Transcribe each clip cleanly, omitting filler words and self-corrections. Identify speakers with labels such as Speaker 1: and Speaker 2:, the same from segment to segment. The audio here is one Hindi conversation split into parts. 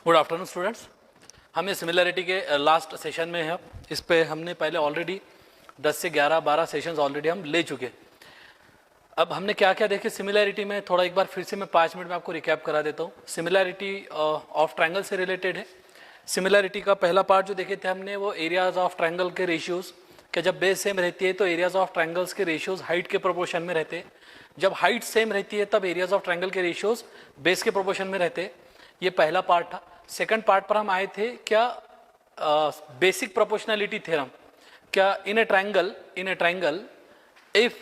Speaker 1: Good afternoon students. हम इस सिमिलरिटी के लास्ट सेशन में हैं। इस पे हमने पहले ऑलरेडी 10 से 11-12 सेशंस ऑलरेडी हम ले चुके। अब हमने क्या क्या देखे सिमिलरिटी में, थोड़ा एक बार फिर से मैं 5 मिनट में आपको रिकैप करा देता हूँ। सिमिलरिटी ऑफ ट्रायंगल से रिलेटेड है। सिमिलरिटी का पहला पार्ट जो देखे थे हमने वो एरियाज ऑफ ट्रायंगल के रेशियोज, कि जब बेस सेम रहती है तो एरियाज ऑफ ट्रायंगल्स के रेशियोज हाइट के प्रोपोर्शन में रहते हैं। जब हाइट सेम रहती है तब एरियाज ऑफ ट्रायंगल के रेशियोज बेस के प्रोपोर्शन में रहते हैं। ये पहला पार्ट था। सेकंड पार्ट पर हम आए थे क्या, बेसिक प्रोपोर्शनलिटी थ्योरम। क्या in a triangle if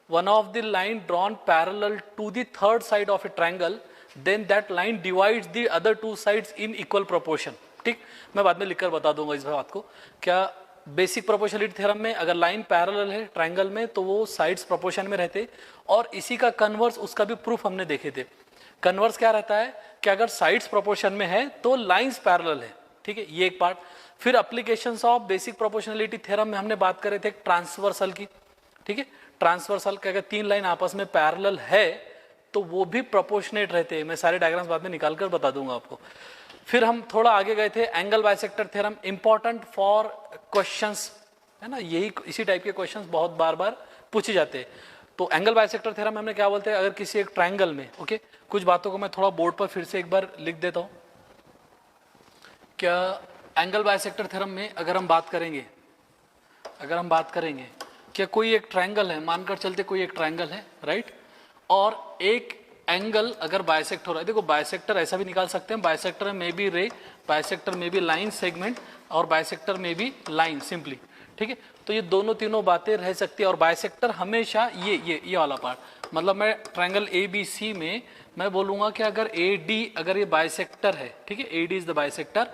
Speaker 1: one of the line drawn parallel to the third side of a triangle then that line divides the other two sides in equal proportion। ठीक, मैं बाद में लिखकर बता दूंगा इस बात को। क्या बेसिक प्रोपोर्शनलिटी थ्योरम में अगर लाइन पैरेलल है ट्रायंगल में तो वो साइड्स प्रोपोर्शन में रहते, और इसी का कन्वर्स, उसका भी प्रूफ हमने देखे थे। कन्वर्स क्या रहता है कि अगर साइड्स प्रोपोर्शन में है तो लाइंस पैरेलल है। ठीक है, ये एक पार्ट। फिर applications of basic proportionality theorem में हमने बात करे थे ट्रांसवर्सल की। ठीक है, ट्रांसवर्सल का अगर तीन लाइन आपस में पैरेलल है तो वो भी प्रोपोर्शनेट रहते हैं। मैं सारे डायग्राम्स बाद में निकाल कर बता दूंगा आपको। फिर हम थोड़ा आगे गए थे angle bisector theorem, important for questions, है ना, यही इसी टाइप के क्वेश्चंस बहुत बार बार पूछे जाते हैं। तो एंगल बाइसेक्टर थ्योरम हमने क्या बोलते हैं, अगर किसी एक ट्रायंगल में, ओके, कुछ बातों को मैं थोड़ा बोर्ड पर फिर से एक बार लिख देता हूं। क्या एंगल बाइसेक्टर थ्योरम में अगर हम बात करेंगे क्या कोई एक ट्रायंगल है, मानकर चलते कोई एक ट्रायंगल है, राइट, और एक एंगल अगर बाइसेक्ट हो रहा है। देखो बाइसेक्टर ऐसा भी निकाल सकते हैं, बाइसेक्टर में भी रे, बाइसेक्टर में भी लाइन सेगमेंट, और बाइसेक्टर में भी लाइन सिंपली। ठीक है, तो ये दोनों तीनों बातें रह सकती है। और बाइसेक्टर हमेशा ये वाला पार्ट, मतलब मैं ट्रायंगल ABC में मैं बोलूंगा कि अगर AD अगर ये बाइसेक्टर है, ठीक है, AD इज द बाइसेक्टर,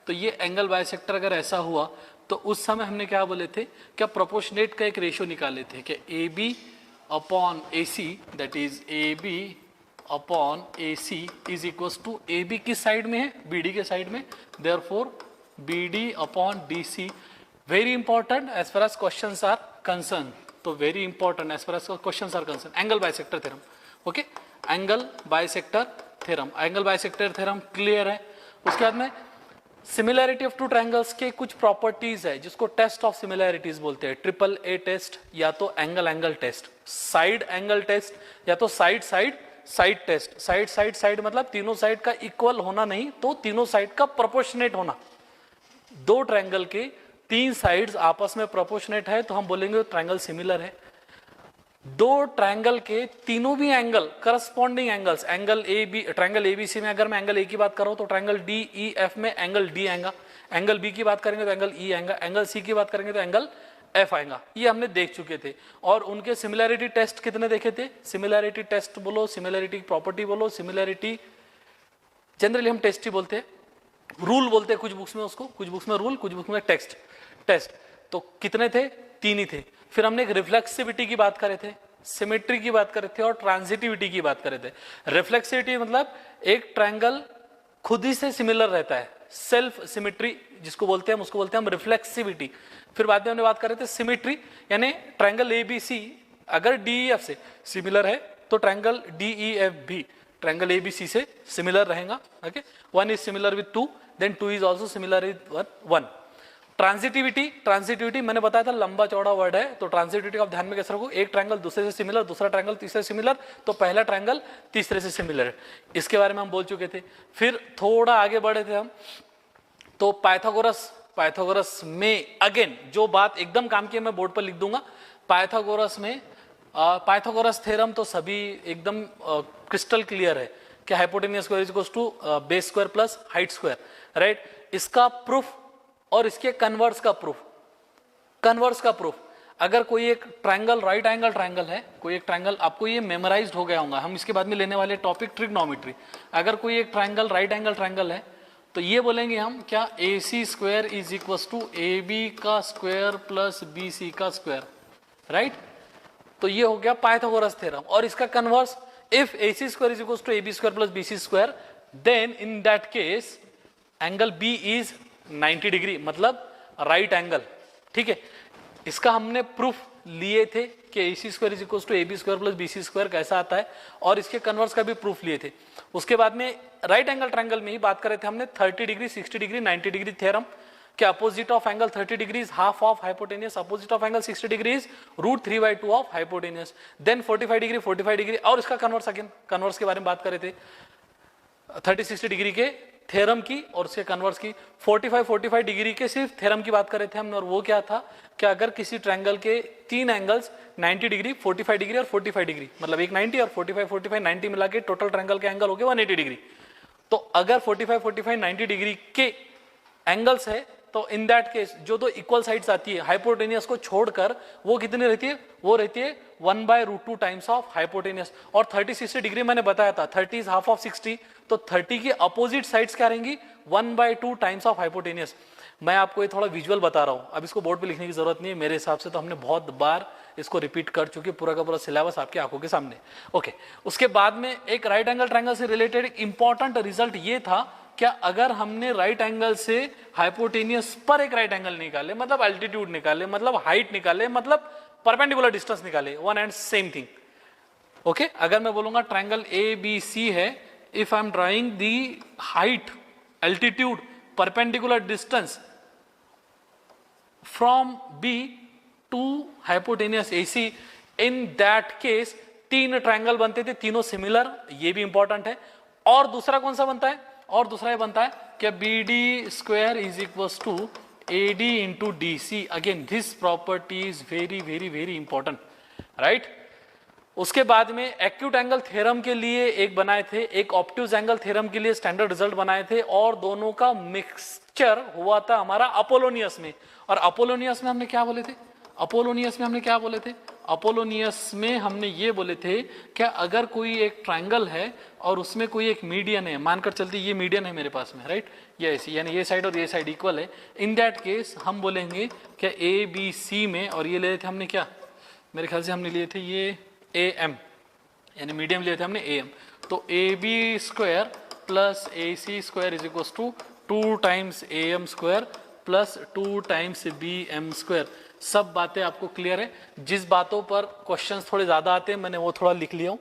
Speaker 1: तो ये एंगल बाइसेक्टर अगर ऐसा हुआ तो उस समय हमने क्या बोले थे, क्या प्रोपोर्शनेट का एक रेशियो निकाले थे कि AB upon AC, that is AB upon AC is equals to AB किस साइड में है, BD के साइड में, therefore BD upon DC। Very important as far as questions are concern, तो very important as far as questions are concern. Angle bisector theorem, okay, angle bisector theorem clear है। उसके बाद में सिमिलैरिटी ऑफ टू ट्रायंगल्स के कुछ प्रॉपर्टीज है जिसको टेस्ट ऑफ सिमिलैरिटीज बोलते हैं। AAA टेस्ट, या तो angle test, side angle test, या तो साइड टेस्ट। साइड मतलब तीनों साइड का इक्वल होना नहीं, तो तीनों साइड का प्रोपोर्शनेट होना। दो ट्रायंगल के तीन साइड्स आपस में प्रोपोर्शनेट है तो हम बोलेंगे ट्रायंगल सिमिलर है। दो ट्रायंगल के तीनों भी angle corresponding angles, triangle ABC में अगर मैं एंगल A की बात कर रहा हूं तो ट्रायंगल DEF में एंगल D आएगा, एंगल B की बात करेंगे तो एंगल E आएगा, एंगल C की बात करेंगे तो एंगल F आएगा। ये हमने देख चुके थे। और उनके सिमिलैरिटी टेस्ट कितने देखे थे, सिमिलैरिटी टेस्ट बोलो, सिमिलैरिटी प्रॉपर्टी बोलो, सिमिलैरिटी जनरली हम टेस्ट ही बोलते हैं, रूल बोलते हैं कुछ बुक्स में उसको, कुछ बुक्स में रूल, कुछ बुक्स में टेस्ट। तो कितने थे, तीन ही थे। फिर हमने एक रिफ्लेक्सिविटी की बात करे थे, सिमेट्री की बात करे थे, और ट्रांजिटिविटी की बात करे थे। रिफ्लेक्सिविटी मतलब एक ट्रायंगल खुद ही से सिमिलर रहता है, सेल्फ सिमेट्री जिसको बोलते हैं हम, उसको बोलते हैं हम रिफ्लेक्सिविटी। फिर बाद में हमने बात करे थे सिमेट्री, यानी ट्रायंगल ABC अगर DEF से सिमिलर है तो ट्रायंगल DEF भी ट्रायंगल ABC से सिमिलर रहेगा। Okay, 1 is similar with 2, then 2 is also similar with 1। Transitivity मैंने बताया था लंबा चौड़ा वर्ड है, तो ट्रांजिटिविटी आप ध्यान में कैसे रखो, एक ट्रायंगल दूसरे से सिमिलर, दूसरा ट्रायंगल तीसरे से सिमिलर, तो पहला ट्रायंगल तीसरे से सिमिलर। इसके बारे में हम बोल चुके थे। फिर थोड़ा आगे बढ़े थे हम, तो पाइथागोरस में अगेन जो बात एकदम काम की है मैं बोर्ड पर लिख दूंगा। पाइथागोरस में पाइथागोरस थ्योरम तो सभी एकदम क्रिस्टल क्लियर है कि hypotenuse square is equals to base square plus height square, right. इसका प्रूफ और इसके कन्वर्स का प्रूफ, अगर कोई एक ट्रायंगल राइट एंगल ट्रायंगल है, कोई एक ट्रायंगल, आपको ये मेमोराइज्ड हो गया होगा, हम इसके बाद में लेने वाले टॉपिक ट्रिग्नोमेट्री। अगर कोई एक ट्रायंगल राइट एंगल ट्रायंगल है तो ये बोलेंगे हम क्या, AC square is equals to AB का स्क्वायर प्लस BC का स्क्वायर, राइट। तो ये हो गया पाइथागोरस थ्योरम। और इसका converse, if AC square is equals to AB square plus BC square, then in that case angle B is 90 degree, मतलब राइट एंगल। ठीक है, इसका हमने प्रूफ लिए थे कि A C square is equal to A B square plus B C square कैसा आता है, और इसके कन्वर्स का भी प्रूफ लिए थे। उसके बाद में राइट एंगल ट्रायंगल में ही बात कर रहे थे हमने 30 डिग्री, 60 डिग्री, 90 डिग्री थ्योरम कि opposite of angle 30 degree is half of hypotenuse, opposite of angle 60 degree is √3/2 of hypotenuse, then 45 degree 45 degree, और इसका कन्वर्स, अगेन कन्वर्स के बारे में बात कर रहे थे 30-60 डिग्री के थ्योरम की और उसके कन्वर्स की, 45 डिग्री के सिर्फ थ्योरम की बात कर रहे थे हमने, और वो क्या था कि अगर किसी ट्रायंगल के तीन एंगल्स 90 डिग्री, 45 डिग्री और 45 डिग्री, मतलब एक 90 और 45 90 मिला के टोटल ट्रायंगल के एंगल हो गए 180 डिग्री। तो अगर 45 90 डिग्री के एंगल्स है तो इन दैट केस जो दो इक्वल साइड्स आती है हाइपोटेनियस को छोड़कर वो कितनी रहती है, वो रहती है 1/√2 टाइम्स ऑफ हाइपोटेनियस। और 30-60 डिग्री मैंने बताया था 30 इज हाफ ऑफ 60, तो 30 की अपोजिट साइड्स क्या रहेंगी 1/2 टाइम्स ऑफ हाइपोटेनियस। मैं आपको ये थोड़ा विजुअल बता रहा हूं, अब इसको बोर्ड पे लिखने की जरूरत नहीं है, मेरे हिसाब से तो हमने बहुत बार इसको रिपीट कर चुके, पूरा का पूरा सिलेबस आपकी आंखों के सामने। ओके, उसके बाद में एक राइट एंगल ट्रायंगल से रिलेटेड एक इंपॉर्टेंट रिजल्ट ये था क्या अगर हमने राइट एंगल से हाइपोटेनियस पर एक राइट एंगल निकाले, मतलब एल्टीट्यूड निकाले, मतलब हाइट निकाले, मतलब परपेंडिकुलर डिस्टेंस निकाले, one and same thing. Okay, अगर मैं बोलूंगा ट्रायंगल ए बी सी है, if I am drawing the height, altitude, perpendicular distance from B to hypotenuse A C, in that case तीन ट्रायंगल बनते थे, तीनों सिमिलर, ये भी इंपॉर्टेंट है। और दूसरा कौन सा बनता है, और दूसरा ये बनता है कि B D square is equal to A D into D C. Again this property is very very very important, right. उसके बाद में एक्यूट एंगल थ्योरम के लिए एक बनाए थे, एक ऑब्ट्यूज एंगल थ्योरम के लिए स्टैंडर्ड रिजल्ट बनाए थे, और दोनों का मिक्सचर हुआ था हमारा अपोलोनियस में। और अपोलोनियस में हमने क्या बोले थे, अपोलोनियस में हमने क्या बोले थे, अपोलोनियस में हमने ये बोले थे कि अगर कोई एक ट्रायंगल है और उसमें कोई एक मीडियन है, मानकर चलते ये मीडियन है मेरे पास में, राइट, ये ऐसी, यानी ये साइड और ये साइड इक्वल है, इन दैट केस हम बोलेंगे कि ए बी सी में, और ये ले थे हमने क्या, मेरे ख्याल से हमने लिए थे ये ए एम, यानी मीडियम लिए थे हमने ए एम, तो A B square plus A C square is equal to 2 times A M square plus 2 times B M square. सब बातें आपको क्लियर है। जिस बातों पर क्वेश्चंस थोड़े ज्यादा आते हैं मैंने वो थोड़ा लिख लिया हूँ,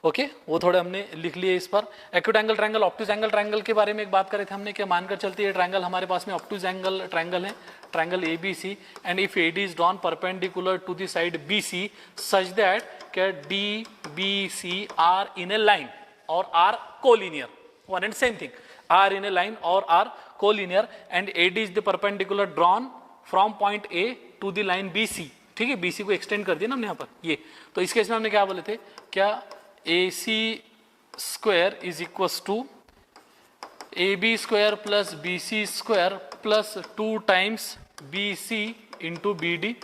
Speaker 1: ओके, वो थोड़े हमने लिख लिए इस पर। Acute angle triangle, obtuse angle triangle के बारे में एक बात करे थे हमने कि मानकर चलती है ट्रायंगल हमारे पास में ऑब्ट्यूज एंगल ट्रायंगल है, triangle A B C, and if A D is drawn perpendicular to the side B C such that कि D B C are in a line और are collinear, one and same thing, are in a line और are collinear, and A D is the perpendicular drawn from point A to the line B C, ठीक है, बी सी को एक्सटेंड कर दिया ना हमने यहाँ पर ये। तो इस केस में हमने क्या बोले थे, क्या A C square is equal to A B square plus B C square plus 2 times B C into B D.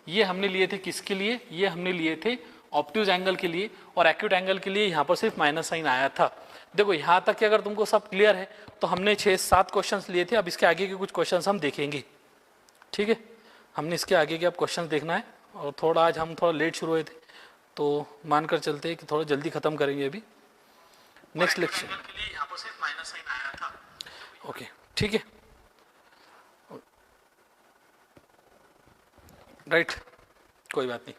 Speaker 1: ये हमने लिए थे किसके लिए, ये हमने लिए थे ऑब्ट्यूज एंगल के लिए, और एक्यूट एंगल के लिए यहाँ पर सिर्फ माइनस साइन आया था। देखो यहाँ तक कि अगर तुमको सब क्लियर है तो हमने 6-7 क्वेश्चंस लिए थे, अब इसके आगे के कुछ क्वेश्चंस हम देखेंगे, ठीक है, हमने इसके आगे के अब क्वेश्चन देखना है। और थोड़ा आज हम थोड़ा लेट शुरू हुए थे तो मानकर चलते हैं कि थोड़ा जल्दी खत्म करेंगे अभी नेक्स्ट लेक्चर के लिए। यहाँ पर सिर्फ माइनस साइन आया था, ओके, ठीक है, राइट, कोई बात नहीं।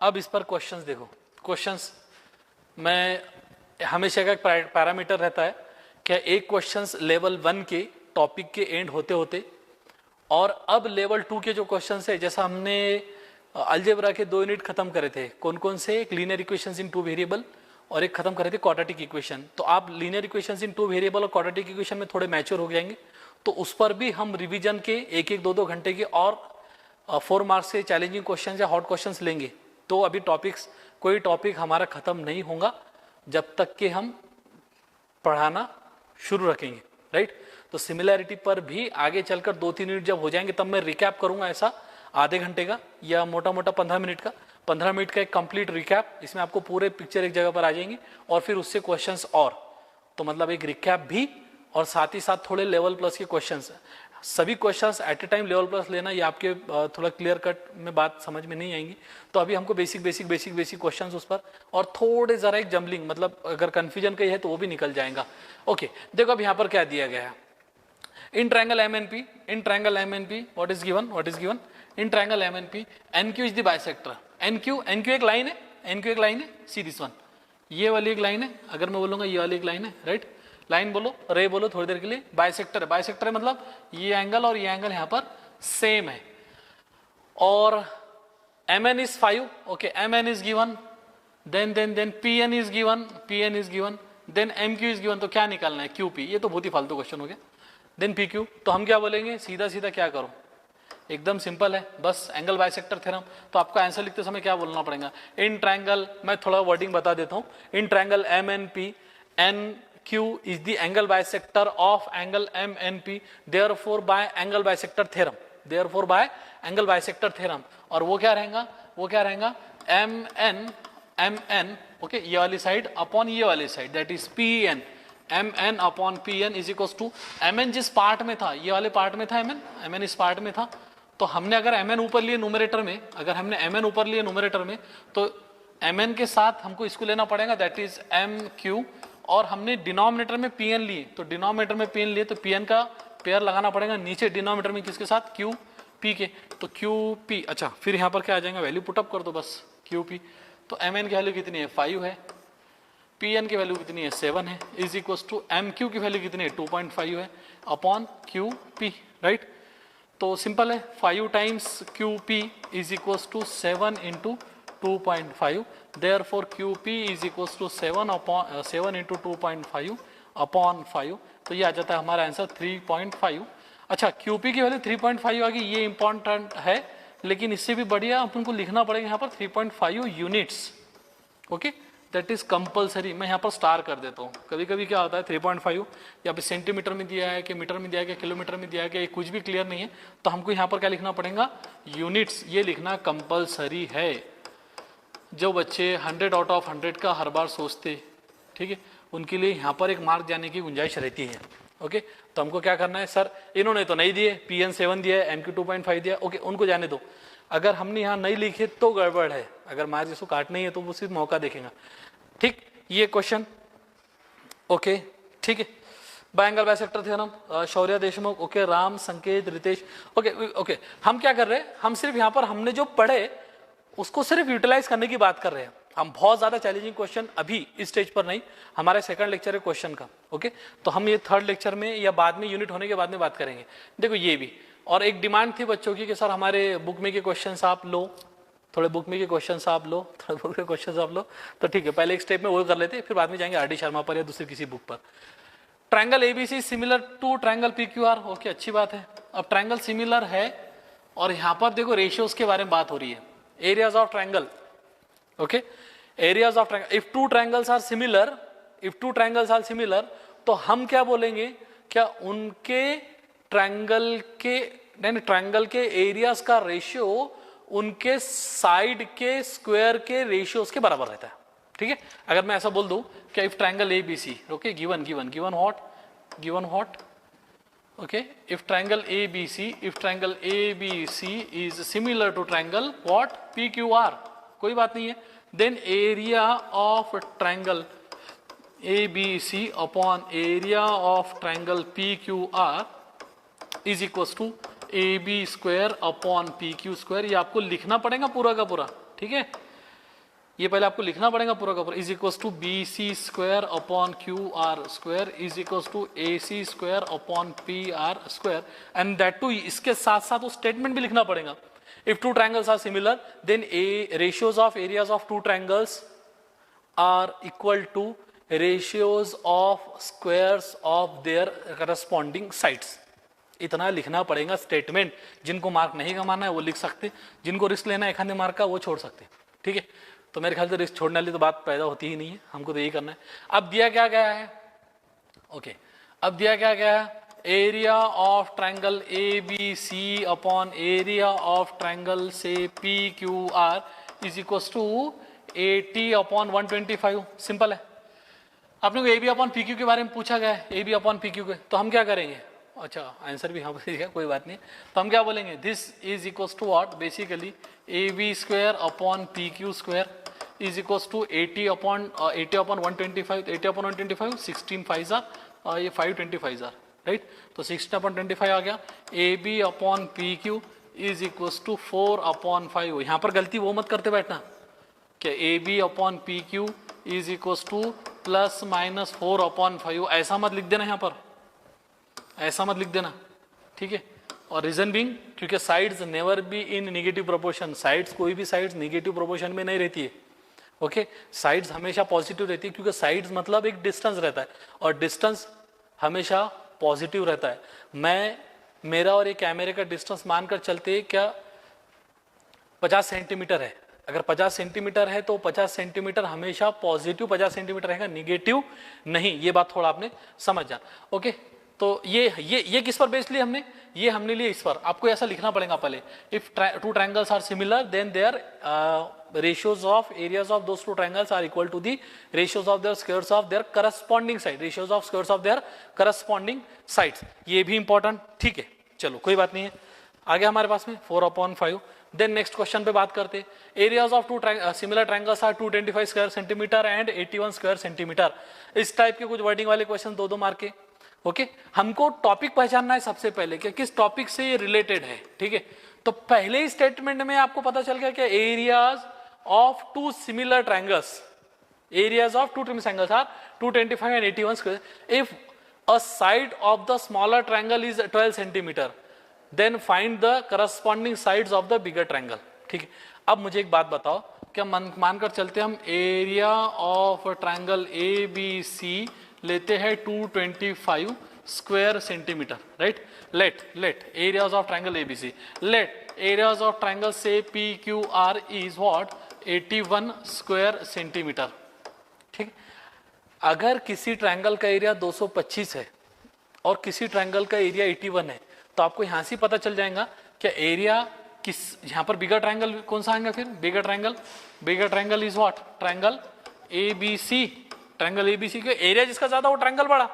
Speaker 1: अब इस पर क्वेश्चंस देखो। क्वेश्चंस मैं हमेशा का पैरामीटर रहता है क्या एक क्वेश्चंस लेवल 1 के टॉपिक के एंड होते होते, और अब लेवल 2 के जो क्वेश्चंस है, जैसा हमने अलजेब्रा के 2 यूनिट खत्म करे थे, कौन कौन से, एक लीनियर इक्वेशंस इन 2 वेरिएबल और एक खत्म करे थे क्वाड्रेटिक इक्वेशन। तो आप लीनियर इक्वेशंस इन 2 वेरिएबल और क्वाड्रेटिक इक्वेशन में थोड़े मैच्योर हो जाएंगे, तो उस पर भी हम रिवीजन के 1-1, 2-2 घंटे के और 4 मार्क्स के चैलेंजिंग क्वेश्चन या हॉट क्वेश्चन लेंगे। तो अभी टॉपिक्स, कोई टॉपिक हमारा खत्म नहीं होगा जब तक कि हम पढ़ाना शुरू रखेंगे, राइट। तो सिमिलैरिटी पर भी आगे चलकर 2-3 यूनिट जब हो जाएंगे तब मैं रिकैप करूंगा, ऐसा आधे घंटे का या मोटा मोटा 15 मिनट का, 15 मिनट का एक कंप्लीट रिकैप, इसमें आपको पूरे पिक्चर एक जगह पर आ जाएंगे, और फिर उससे क्वेश्चंस, और तो मतलब एक रिकैप भी और साथ ही साथ थोड़े लेवल प्लस के क्वेश्चंस। सभी क्वेश्चंस एट ए टाइम लेवल प्लस लेना, ये आपके थोड़ा क्लियर कट में बात समझ में नहीं आएंगी, तो अभी हमको बेसिक क्वेश्चंस उस पर, और थोड़े जरा एक जम्बलिंग, मतलब अगर कंफ्यूजन कहीं है तो वो भी निकल जाएगा। ओके, देखो अब यहाँ पर क्या दिया गया है, in triangle M N P, in triangle M N P what is given, in triangle M N P N Q is the bisector. N Q एक लाइन है, एन क्यू एक लाइन है, सी दिस वन, ये वाली एक लाइन है, अगर मैं बोलूंगा ये वाली एक लाइन है, राइट, लाइन बोलो, रे बोलो थोड़ी देर के लिए, बाइसेक्टर है, बाइसेक्टर है मतलब ये एंगल और ये एंगल यहाँ पर सेम है, और M N is 5, okay, M N is given, then P N is given, then M Q is given, तो क्या निकालना है, क्यू पी, ये तो बहुत ही फालतू क्वेश्चन हो गया, देन पी क्यू, तो हम क्या बोलेंगे, सीधा सीधा क्या करो, एकदम सिंपल है, बस एंगल बाइसेक्टर थ्योरम। तो आपको आंसर लिखते समय क्या बोलना पड़ेगा, इन ट्रायंगल, मैं थोड़ा वर्डिंग बता देता हूँ, in triangle M N P N Q is the angle bisector of angle M N P, therefore by angle bisector theorem, therefore by angle bisector theorem, और वो क्या रहेगा एम एन, ओके, ये वाली साइड अपॉन ये वाली side, that is P N, M N upon P N is equal to, M N जिस पार्ट में था, ये वाले पार्ट में था एम एन इस पार्ट में था, तो हमने अगर एम एन ऊपर लिए न्यूमरेटर में, अगर हमने एम एन ऊपर लिए न्यूमरेटर में, तो एम एन के साथ हमको इसको लेना पड़ेगा, दैट इज एम क्यू, और हमने डिनोमिनेटर में पी एन लिए, तो डिनोमिनेटर में पी एन लिए, तो पी एन का पेयर लगाना पड़ेगा नीचे डिनोमिनेटर में, किसके साथ, क्यू पी के, तो क्यू पी, अच्छा फिर यहाँ पर क्या आ जाएगा, वैल्यू पुटअप कर दो बस, क्यू पी, तो एम एन की वैल्यू कितनी है, 5 है, पी एन की वैल्यू कितनी है, 7 है, is equal to M Q की वैल्यू कितनी है, 2.5 है, अपॉन क्यू पी, राइट, तो सिंपल है, 5 times Q P is equal to 7 into 2.5, therefore Q P is equal to 7 into 2.5 upon 5, तो ये आ जाता है हमारा आंसर 3.5। अच्छा, क्यू पी की वैल्यू 3.5 आ गई, ये इंपॉर्टेंट है, लेकिन इससे भी बढ़िया अपन को लिखना पड़ेगा यहाँ पर 3.5 units, okay, that is compulsory. मैं यहाँ पर स्टार कर देता हूँ, कभी कभी क्या होता है 3.5 या फिर सेंटीमीटर में दिया है कि मीटर में दिया है कि किलोमीटर में दिया है कि कुछ भी क्लियर नहीं है, तो हमको यहाँ पर क्या लिखना पड़ेगा, यूनिट्स, ये लिखना कंपलसरी है। जो बच्चे 100 आउट ऑफ 100 का हर बार सोचते, ठीक है, उनके लिए यहाँ पर एक मार्क जाने की गुंजाइश रहती है, ओके, तो हमको क्या करना है, सर इन्होंने तो नहीं दिए, पी एन 7 दिया है, एम क्यू 2.5 दिया, ओके, उनको जाने दो, अगर हमने यहाँ नहीं लिखे तो गड़बड़ है, अगर मार्क जिसको काटना ही है तो वो सिर्फ मौका देखेगा, ठीक, ये क्वेश्चन, ओके, ठीक है, बाय एंगल बाइसेक्टर थ्योरम, शौर्य देशमुख, ओके, राम संकेत रितेश, ओके ओके, हम क्या कर रहे हैं, हम सिर्फ यहाँ पर हमने जो पढ़े उसको सिर्फ यूटिलाइज करने की बात कर रहे हैं, हम बहुत ज्यादा चैलेंजिंग क्वेश्चन अभी इस स्टेज पर नहीं, हमारे सेकंड लेक्चर है क्वेश्चन का, ओके, तो हम ये थर्ड लेक्चर में या बाद में यूनिट होने के बाद में बात करेंगे। देखो ये भी, और एक डिमांड थी बच्चों की कि सर हमारे बुक में के क्वेश्चन आप लो, थोड़े बुक में के क्वेश्चन आप लो, थोड़े बुक के क्वेश्चन आप लो, तो ठीक है, पहले एक स्टेप में वो कर लेते, फिर बाद में जाएंगे आर डी शर्मा पर या दूसरी किसी बुक पर। Triangle ABC similar to triangle PQR, okay, अच्छी बात है। अब ट्रायंगल सिमिलर है और यहाँ पर देखो रेशियोज के बारे में बात हो रही है, areas of triangle, okay, areas of triangle, if two triangles are similar, तो हम क्या बोलेंगे, क्या उनके ट्रायंगल के एरियाज का रेशियो उनके साइड के स्क्वायर के रेशियोज के बराबर रहता है, ठीक है। अगर मैं ऐसा बोल दूं कि if triangle ABC, okay, given what, okay, if triangle ABC is similar to triangle what, PQR, कोई बात नहीं है, then area of triangle ABC upon area of triangle PQR is equals to AB square upon PQ square, ये आपको लिखना पड़ेगा पूरा का पूरा, ठीक है, ये पहले आपको लिखना पड़ेगा पूरा का पूरा, is equal to B C square upon Q R square is equal to A C square upon P R square, and that too इसके साथ साथ वो स्टेटमेंट भी लिखना पड़ेगा, if two triangles are similar then a ratios of areas of two triangles are equal to ratios of squares of their corresponding sides. इतना लिखना पड़ेगा स्टेटमेंट, जिनको मार्क नहीं कमाना है वो लिख सकते, जिनको रिस्क लेना है 1 मार्क का वो छोड़ सकते, ठीक है। तो मेरे ख्याल से रिस्क छोड़ने वाली तो बात पैदा होती ही नहीं है, हमको तो यही करना है। अब दिया क्या गया है, ओके, अब दिया क्या गया है, area of triangle A B C upon area of triangle से P Q R is equal to 80 upon 125, simple है। आपने को A B upon P Q के बारे में पूछा गया है, A B upon P Q के, तो हम क्या करेंगे, अच्छा आंसर भी यहाँ पर कोई बात नहीं, तो हम क्या बोलेंगे, this is equals to what, basically A B square upon P Q square is equals to 80 upon 125, 80 upon 125, 16 5 आर, ये 5 25 आर, राइट, तो 16 अपॉन 25 आ गया, A B upon P Q is equal to 4/5। यहाँ पर गलती वो मत करते बैठना कि A B upon P Q is equal to ±4/5, ऐसा मत लिख देना यहाँ पर, ऐसा मत लिख देना, ठीक है। और रीजन बिंग, क्योंकि sides never be in negative proportion, sides कोई भी साइड्स नेगेटिव प्रोपोर्शन में नहीं रहती है, ओके। साइड्स हमेशा पॉजिटिव रहती है, क्योंकि साइड्स मतलब एक डिस्टेंस रहता है और डिस्टेंस हमेशा पॉजिटिव रहता है। मेरा और ये कैमरे का डिस्टेंस मानकर चलते क्या 50 सेंटीमीटर है, अगर 50 सेंटीमीटर है तो 50 सेंटीमीटर हमेशा पॉजिटिव 50 सेंटीमीटर रहेगा, निगेटिव नहीं। ये बात थोड़ा आपने समझ जाना, ओके। तो ये किस पर बेस लिया हमने, ये हमने लिए इस पर। आपको ऐसा लिखना पड़ेगा पहले, if two triangles are similar then their ratios of areas of those two triangles are equal to the ratios of their squares of their corresponding side, ratios of squares of their corresponding sides। ये भी इंपॉर्टेंट, ठीक है। चलो कोई बात नहीं है, आगे हमारे पास में 4/5। देन नेक्स्ट क्वेश्चन पे बात करते, areas of two similar triangles are 225 square centimetre and 81 square centimetre. इस टाइप के कुछ वर्डिंग वाले क्वेश्चन 2-2 मार्क के, ओके। हमको टॉपिक पहचानना है सबसे पहले कि किस टॉपिक से ये रिलेटेड है, ठीक है। तो पहले ही स्टेटमेंट में आपको पता चल गया कि areas of two similar triangles, areas of two triangles are 225 and 81 square. If a side of the smaller triangle is 12 centimeter, then find the corresponding sides of the bigger triangle, ठीक है। अब मुझे एक बात बताओ, क्या मानकर चलते हम area of triangle A B C लेते हैं 225 square centimetre, right. Let areas of triangle A B C, let areas of triangle से P Q R is what 81 square centimetre, ठीक। अगर किसी ट्रायंगल का एरिया 225 है और किसी ट्रायंगल का एरिया 81 है, तो आपको यहां से पता चल जाएगा कि एरिया किस, यहां पर बिगर ट्रायंगल कौन सा आएगा, फिर bigger triangle is what triangle A B C. Triangle A B C के एरिया जिसका ज्यादा वो ट्रायंगल बड़ा,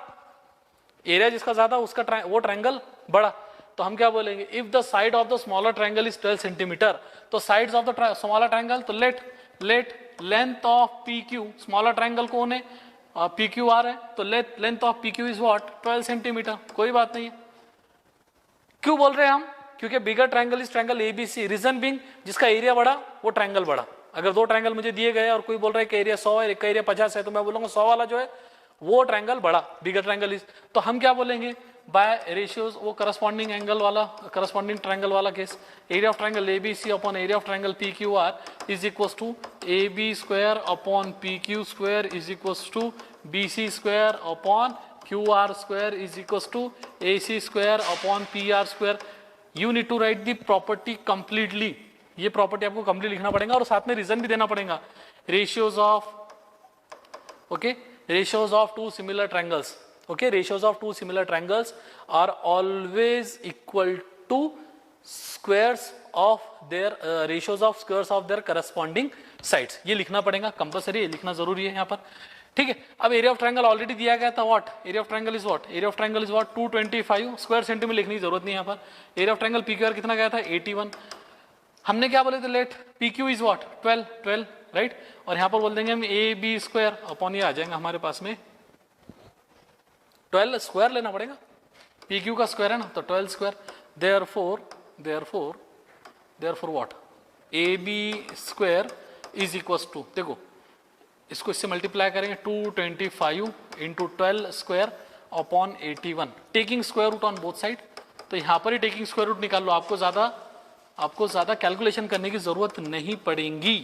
Speaker 1: एरिया जिसका ज्यादा उसका वो ट्रायंगल बड़ा। तो हम क्या बोलेंगे, if the side of the smaller triangle is 12 centimetre, तो sides of the smaller triangle, तो let length of P Q, smaller triangle कौन है, पी क्यू आर है, तो length of P Q is what 12 centimetre. कोई बात नहीं है। क्यों बोल रहे हैं हम, क्योंकि bigger triangle is triangle ABC, reason being जिसका एरिया बड़ा वो ट्रायंगल बड़ा। अगर दो ट्रायंगल मुझे दिए गए और कोई बोल रहा है कि एरिया 100 है, एक का एरिया 50 है, तो मैं बोलूंगा 100 वाला जो है वो ट्रायंगल बड़ा, बिगर ट्रायंगल इज। तो हम क्या बोलेंगे, बाय रेशियोज, वो करस्पॉन्डिंग एंगल वाला, करस्पॉन्डिंग ट्रायंगल वाला case, area of triangle A B C upon area of triangle P Q R is equal to A B square upon P Q square is equal to B C square upon Q R square is equal to A C square upon P R square. You need to write the property completely, ये प्रॉपर्टी आपको कंप्लीट लिखना पड़ेगा और साथ में रीजन भी देना पड़ेगा। Ratios of, okay, ratios of two similar triangles, okay, ratios of two similar triangles are always equal to squares of their ratios of squares of their corresponding sides। ये लिखना पड़ेगा, कंपलसरी है, लिखना जरूरी है यहाँ पर, ठीक है। अब एरिया ऑफ ट्रायंगल ऑलरेडी दिया गया था, what area of triangle is what, area of triangle is what 225 square centimetre, लिखने की जरूरत नहीं यहाँ पर। Area of triangle P Q R कितना गया था 81। हमने क्या बोले थे, let P Q is what 12, right. और यहां पर बोल देंगे हम ए बी स्क्वायर अपॉन, ये आ जाएगा हमारे पास में 12 स्क्वायर लेना पड़ेगा, पी क्यू का स्क्वायर है ना, तो 12 square. Therefore what A B square is equal to, देखो इसको इससे मल्टीप्लाई करेंगे 225 into 12 square upon 81, taking square root on both side. तो यहां पर ही टेकिंग स्क्वायर रूट निकाल लो, आपको ज्यादा कैलकुलेशन करने की जरूरत नहीं पड़ेगी।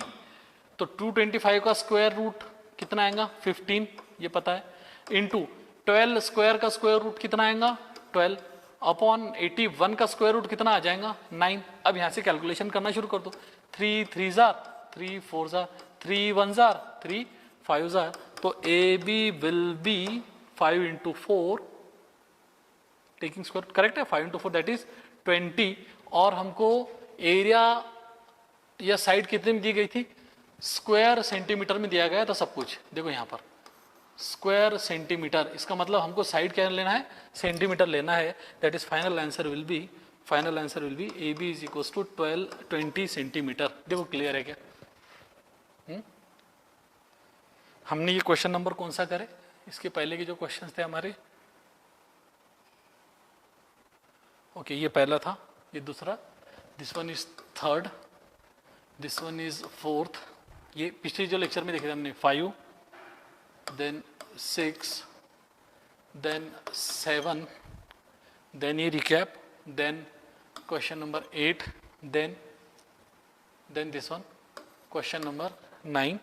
Speaker 1: तो 225 का स्क्वायर रूट कितना आएगा 15, ये पता है, इंटू 12 स्क्वायर का स्क्वायर रूट कितना आएगा 12 अपॉन 81 का स्क्वायर रूट कितना आ जाएगा 9। अब यहां से कैलकुलेशन करना शुरू कर दो, 3 3 जार 3 4 जार 3 1 जार 3 5 जार, तो A B will be 5 into 4, taking square correct है, 5 इंटू 4 दैट इज 20। और हमको एरिया या साइड कितने में दी गई थी, स्क्वायर सेंटीमीटर में दिया गया था सब कुछ। देखो यहाँ पर स्क्वायर सेंटीमीटर, इसका मतलब हमको साइड क्या लेना है, सेंटीमीटर लेना है। That is final answer will be A B is equal to 20 centimetre. देखो क्लियर है क्या? हमने ये क्वेश्चन नंबर कौन सा करे, इसके पहले के जो क्वेश्चन थे हमारे, ओके ये पहला था, ये दूसरा, this one is third, this one is fourth. ये पिछले जो लेक्चर में देखे थे हमने 5, देन 6, देन 7, देन ये recap, then question number 8, then this one question number 9,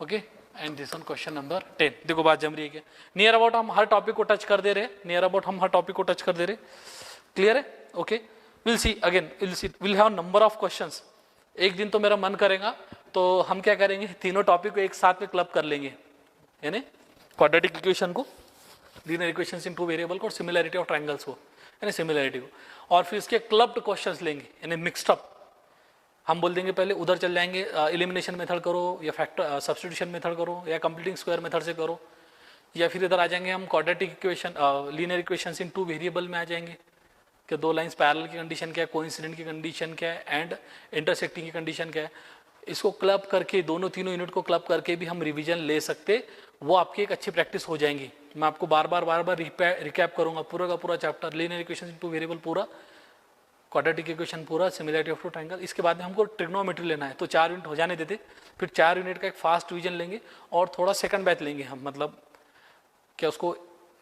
Speaker 1: okay, and this one question number 10। देखो बात जम रही है क्या? नियर अबाउट हम हर टॉपिक को टच कर दे रहे, नियर अबाउट हम हर टॉपिक को टच कर दे रहे। क्लियर है? Okay, will see again, will have number of questions. एक दिन तो मेरा मन करेगा तो हम क्या करेंगे, तीनों टॉपिक को एक साथ में क्लब कर लेंगे, यानी क्वाड्रेटिक इक्वेशन को, लीनियर इक्वेशंस इन टू वेरिएबल को, और सिमिलैरिटी ऑफ ट्रायंगल्स को, यानी सिमिलैरिटी को, और फिर इसके क्लब्ड क्वेश्चंस लेंगे, यानी मिक्स्ड अप। हम बोल देंगे पहले उधर चल जाएंगे, एलिमिनेशन मेथड करो, या फैक्टर सब्स्टिट्यूशन मेथड करो, या कंप्लीटिंग स्क्वायर मेथड से करो, या फिर इधर आ जाएंगे हम क्वाड्रेटिक इक्वेशन, लीनियर इक्वेशंस इन टू वेरिएबल में आ जाएंगे कि दो लाइंस पैरेलल की कंडीशन क्या है, कोइंसिडेंट की कंडीशन क्या है, एंड इंटरसेक्टिंग की कंडीशन क्या है। इसको क्लब करके, दोनों तीनों यूनिट को क्लब करके भी हम रिवीजन ले सकते, वो आपकी एक अच्छी प्रैक्टिस हो जाएंगी। मैं आपको बार बार रिकैप करूंगा पूरा का पूरा chapter, linear equation in two variable पूरा, क्वाड्रेटिक इक्वेशन पूरा, सिमिलैरिटी ऑफ टू ट्रायंगल। इसके बाद में हमको ट्रिग्नोमेट्री लेना है, तो 4 यूनिट हो जाने देते, फिर 4 यूनिट का एक फास्ट रिवीजन लेंगे और थोड़ा सेकंड बैच लेंगे हम, मतलब क्या उसको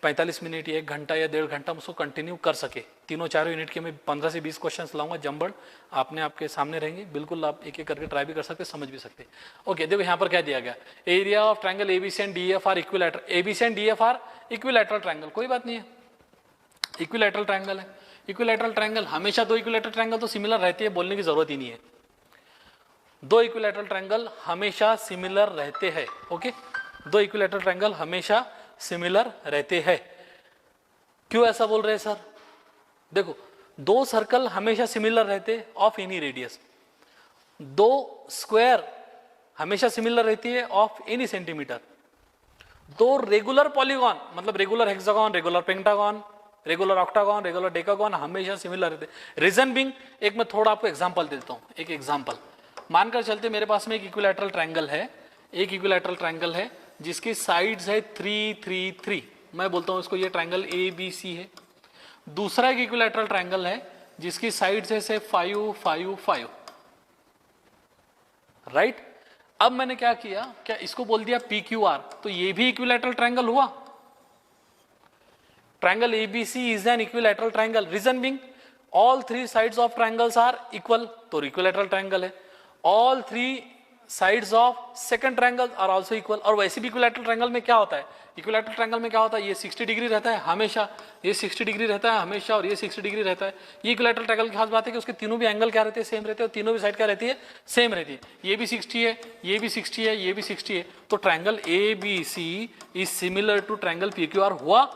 Speaker 1: 45 मिनट या 1 घंटा या 1.5 घंटा हम उसको कंटिन्यू कर सके। तीनों 4 यूनिट के मैं 15 से 20 क्वेश्चन लाऊंगा जंबड़, आपने आपके सामने रहेंगे, बिल्कुल आप एक एक करके ट्राई भी कर सकते, समझ भी सकते। ओके, देखो यहाँ पर क्या दिया गया, area of triangle ABC and DF are equilateral, ABC and DF are equilateral triangle, कोई बात नहीं है, इक्विलैटरल ट्रायंगल है। इक्विलैटरल ट्रायंगल हमेशा, दो इक्विलैटरल ट्रायंगल तो सिमिलर रहती है, बोलने की जरूरत ही नहीं है, दो इक्विलैटरल ट्रायंगल हमेशा सिमिलर रहते हैं। ओके, दो इक्विलैटरल ट्रायंगल हमेशा सिमिलर रहते हैं। क्यों ऐसा बोल रहे हैं सर? देखो, दो सर्कल हमेशा सिमिलर रहते ऑफ एनी रेडियस, दो स्क्वायर हमेशा सिमिलर रहती है ऑफ एनी सेंटीमीटर, दो रेगुलर पॉलीगॉन, मतलब regular hexagon, regular pentagon, regular octagon, regular decagon हमेशा सिमिलर रहते। रीजन बिंग, एक मैं थोड़ा आपको एग्जांपल देता हूं, एक एग्जांपल मानकर चलते, मेरे पास में एक इक्विलैटरल ट्रायंगल है, एक इक्विलैटरल ट्रायंगल है जिसकी साइड्स है 3, 3, 3, मैं बोलता हूं इसको ये ट्रायंगल ए बी सी है। दूसरा एक इक्विलैटरल ट्रायंगल है जिसकी साइड्स है से 5, 5, 5, राइट। अब मैंने क्या किया, क्या इसको बोल दिया पी क्यू आर, तो ये भी इक्विलैटरल ट्रायंगल हुआ। Triangle ABC is an equilateral triangle, reason being all 3 sides of triangles are equal, तो इक्विलैटरल ट्रायंगल है। All 3 sides of second triangle are also equal. और वैसे भी इक्विलैटरल ट्रायंगल में क्या होता है, इक्विलैटरल ट्रायंगल में क्या होता है, ये 60 डिग्री रहता है हमेशा, ये 60 डिग्री रहता है हमेशा, और ये 60 डिग्री रहता है। ये इक्विलैटरल ट्रायंगल की खास बात है कि उसके तीनों भी एंगल क्या रहते हैं, सेम रहते हैं, और तीनों भी साइड क्या रहती है, सेम रहती है। ये भी 60 है, ये भी 60 है, ये भी 60 है, तो triangle A B C is similar to triangle P Q R हुआ।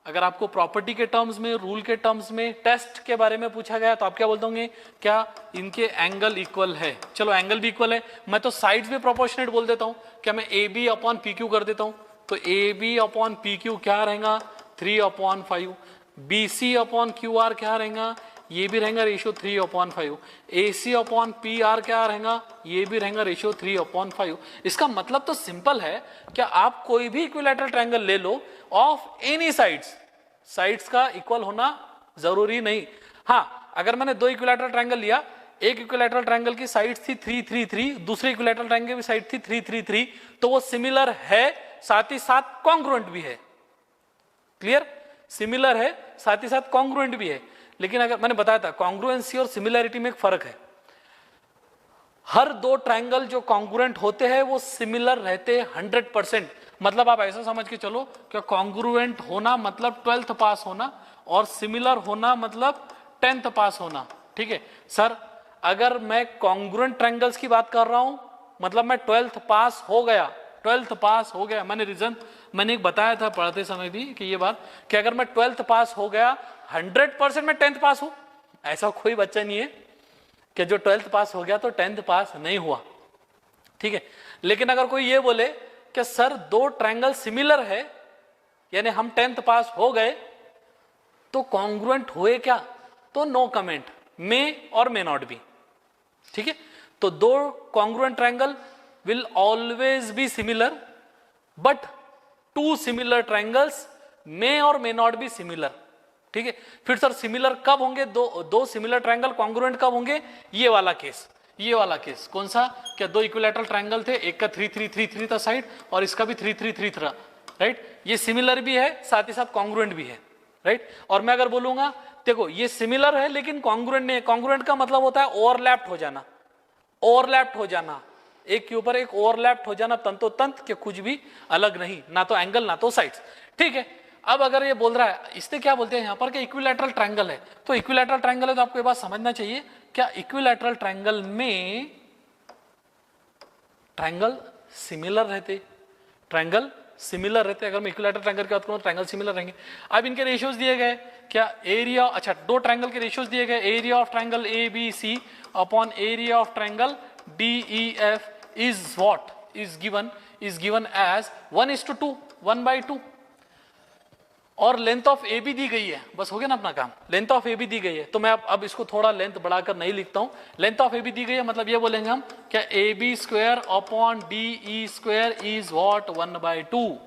Speaker 1: अगर आपको प्रॉपर्टी के टर्म्स में, रूल के टर्म्स में, टेस्ट के बारे में पूछा गया तो आप क्या बोलते होंगे, क्या इनके एंगल इक्वल है? चलो एंगल भी इक्वल है, मैं तो साइड्स भी प्रोपोर्शनेट बोल देता हूं, क्या मैं A B upon P Q कर देता हूं, तो A B upon P Q क्या रहेगा, 3/5, B C upon Q R क्या रहेगा, ये भी रहेगा ratio 3/5, A C upon P R क्या रहेगा, ये भी रहेगा रेशियो 3/5। इसका मतलब तो सिंपल है, क्या आप कोई भी इक्विलैटरल ट्रायंगल ले लो ऑफ एनी साइड्स, साइड्स का इक्वल होना जरूरी नहीं। हाँ, अगर मैंने दो इक्विलैटरल ट्रायंगल लिया, एक इक्विलैटरल ट्रायंगल की साइड थी 3, 3, 3, दूसरे इक्विलैटरल ट्रायंगल की साइड थी 3, 3, 3, तो वो सिमिलर है, साथ ही साथ कॉन्ग्रुएंट भी है। क्लियर? सिमिलर है, साथ ही साथ कॉन्ग्रुएंट भी है। लेकिन अगर मैंने बताया था कॉन्ग्रुएंसी और सिमिलैरिटी में एक फर्क है। हर दो ट्रायंगल जो कॉन्ग्रुएंट होते हैं वो सिमिलर रहते हैं 100%। मतलब आप ऐसा समझ के चलो कि कॉन्ग्रुएंट होना मतलब 12th पास होना, और सिमिलर होना मतलब 10th पास होना। ठीक है सर, अगर मैं कॉन्ग्रुएंट ट्रायंगल्स की बात कर रहा हूं मतलब मैं 12th पास हो गया, 12th पास हो गया। मैंने रीजन मैंने एक बताया था पढ़ते समय भी कि ये बात कि अगर मैं 12th पास हो गया 100% मैं 10th पास हूं। ऐसा कोई बच्चा नहीं है कि जो 12th पास हो गया तो 10th पास नहीं हुआ। ठीक है, लेकिन अगर कोई ये बोले कि सर दो ट्रायंगल सिमिलर है यानी हम 10th पास हो गए तो कॉन्ग्रुएंट हुए क्या, तो नो कमेंट, मे और मे नॉट बी। ठीक है, तो दो congruent triangle will always be similar, but two similar triangles may or may not be similar. ठीक है। फिर सर सिमिलर कब होंगे, दो सिमिलर ट्रायंगल कॉन्ग्रुएंट कब होंगे, ये वाला केस, ये वाला केस कौन सा, क्या दो इक्विलैटरल ट्रायंगल थे, एक का 3 3 3 3 था साइड और इसका भी 3 3 3 था, राइट। ये सिमिलर भी है साथ ही साथ कॉन्ग्रुएंट भी है, राइट। और मैं अगर बोलूंगा देखो ये सिमिलर है लेकिन कॉन्ग्रुएंट नहीं है, कॉन्ग्रुएंट का मतलब होता है ओवरलैप्ड हो जाना, ओवरलैप्ड हो जाना, एक के ऊपर एक ओवरलैप्ड हो जाना, तंतोतंत के कुछ भी अलग नहीं, ना तो एंगल ना तो साइड्स, ठीक है। अब अगर ये बोल रहा है, इससे क्या बोलते हैं यहां पर कि इक्विलैटरल ट्रायंगल है, तो इक्विलैटरल ट्रायंगल है तो आपको ये बात समझना चाहिए, क्या इक्विलैटरल ट्रायंगल में ट्रायंगल सिमिलर रहते, ट्रायंगल सिमिलर रहते, अगर मैं इक्विलैटरल ट्रायंगल की बात करूं ट्रायंगल सिमिलर रहेंगे। अब इनके रेशियोज दिए गए, क्या एरिया, अच्छा दो ट्रायंगल के रेशियोज दिए गए, area of triangle A B C upon area of triangle D E F is what is given as 1:2, 1/2, और लेंथ ऑफ ए बी दी गई है, बस हो गया ना अपना काम, लेंथ ऑफ ए बी दी गई है, तो मैं अब इसको थोड़ा लेंथ बढ़ाकर नहीं लिखता हूं, लेंथ ऑफ ए बी दी गई है मतलब ये बोलेंगे हम क्या A B square upon D E square is what 1/2,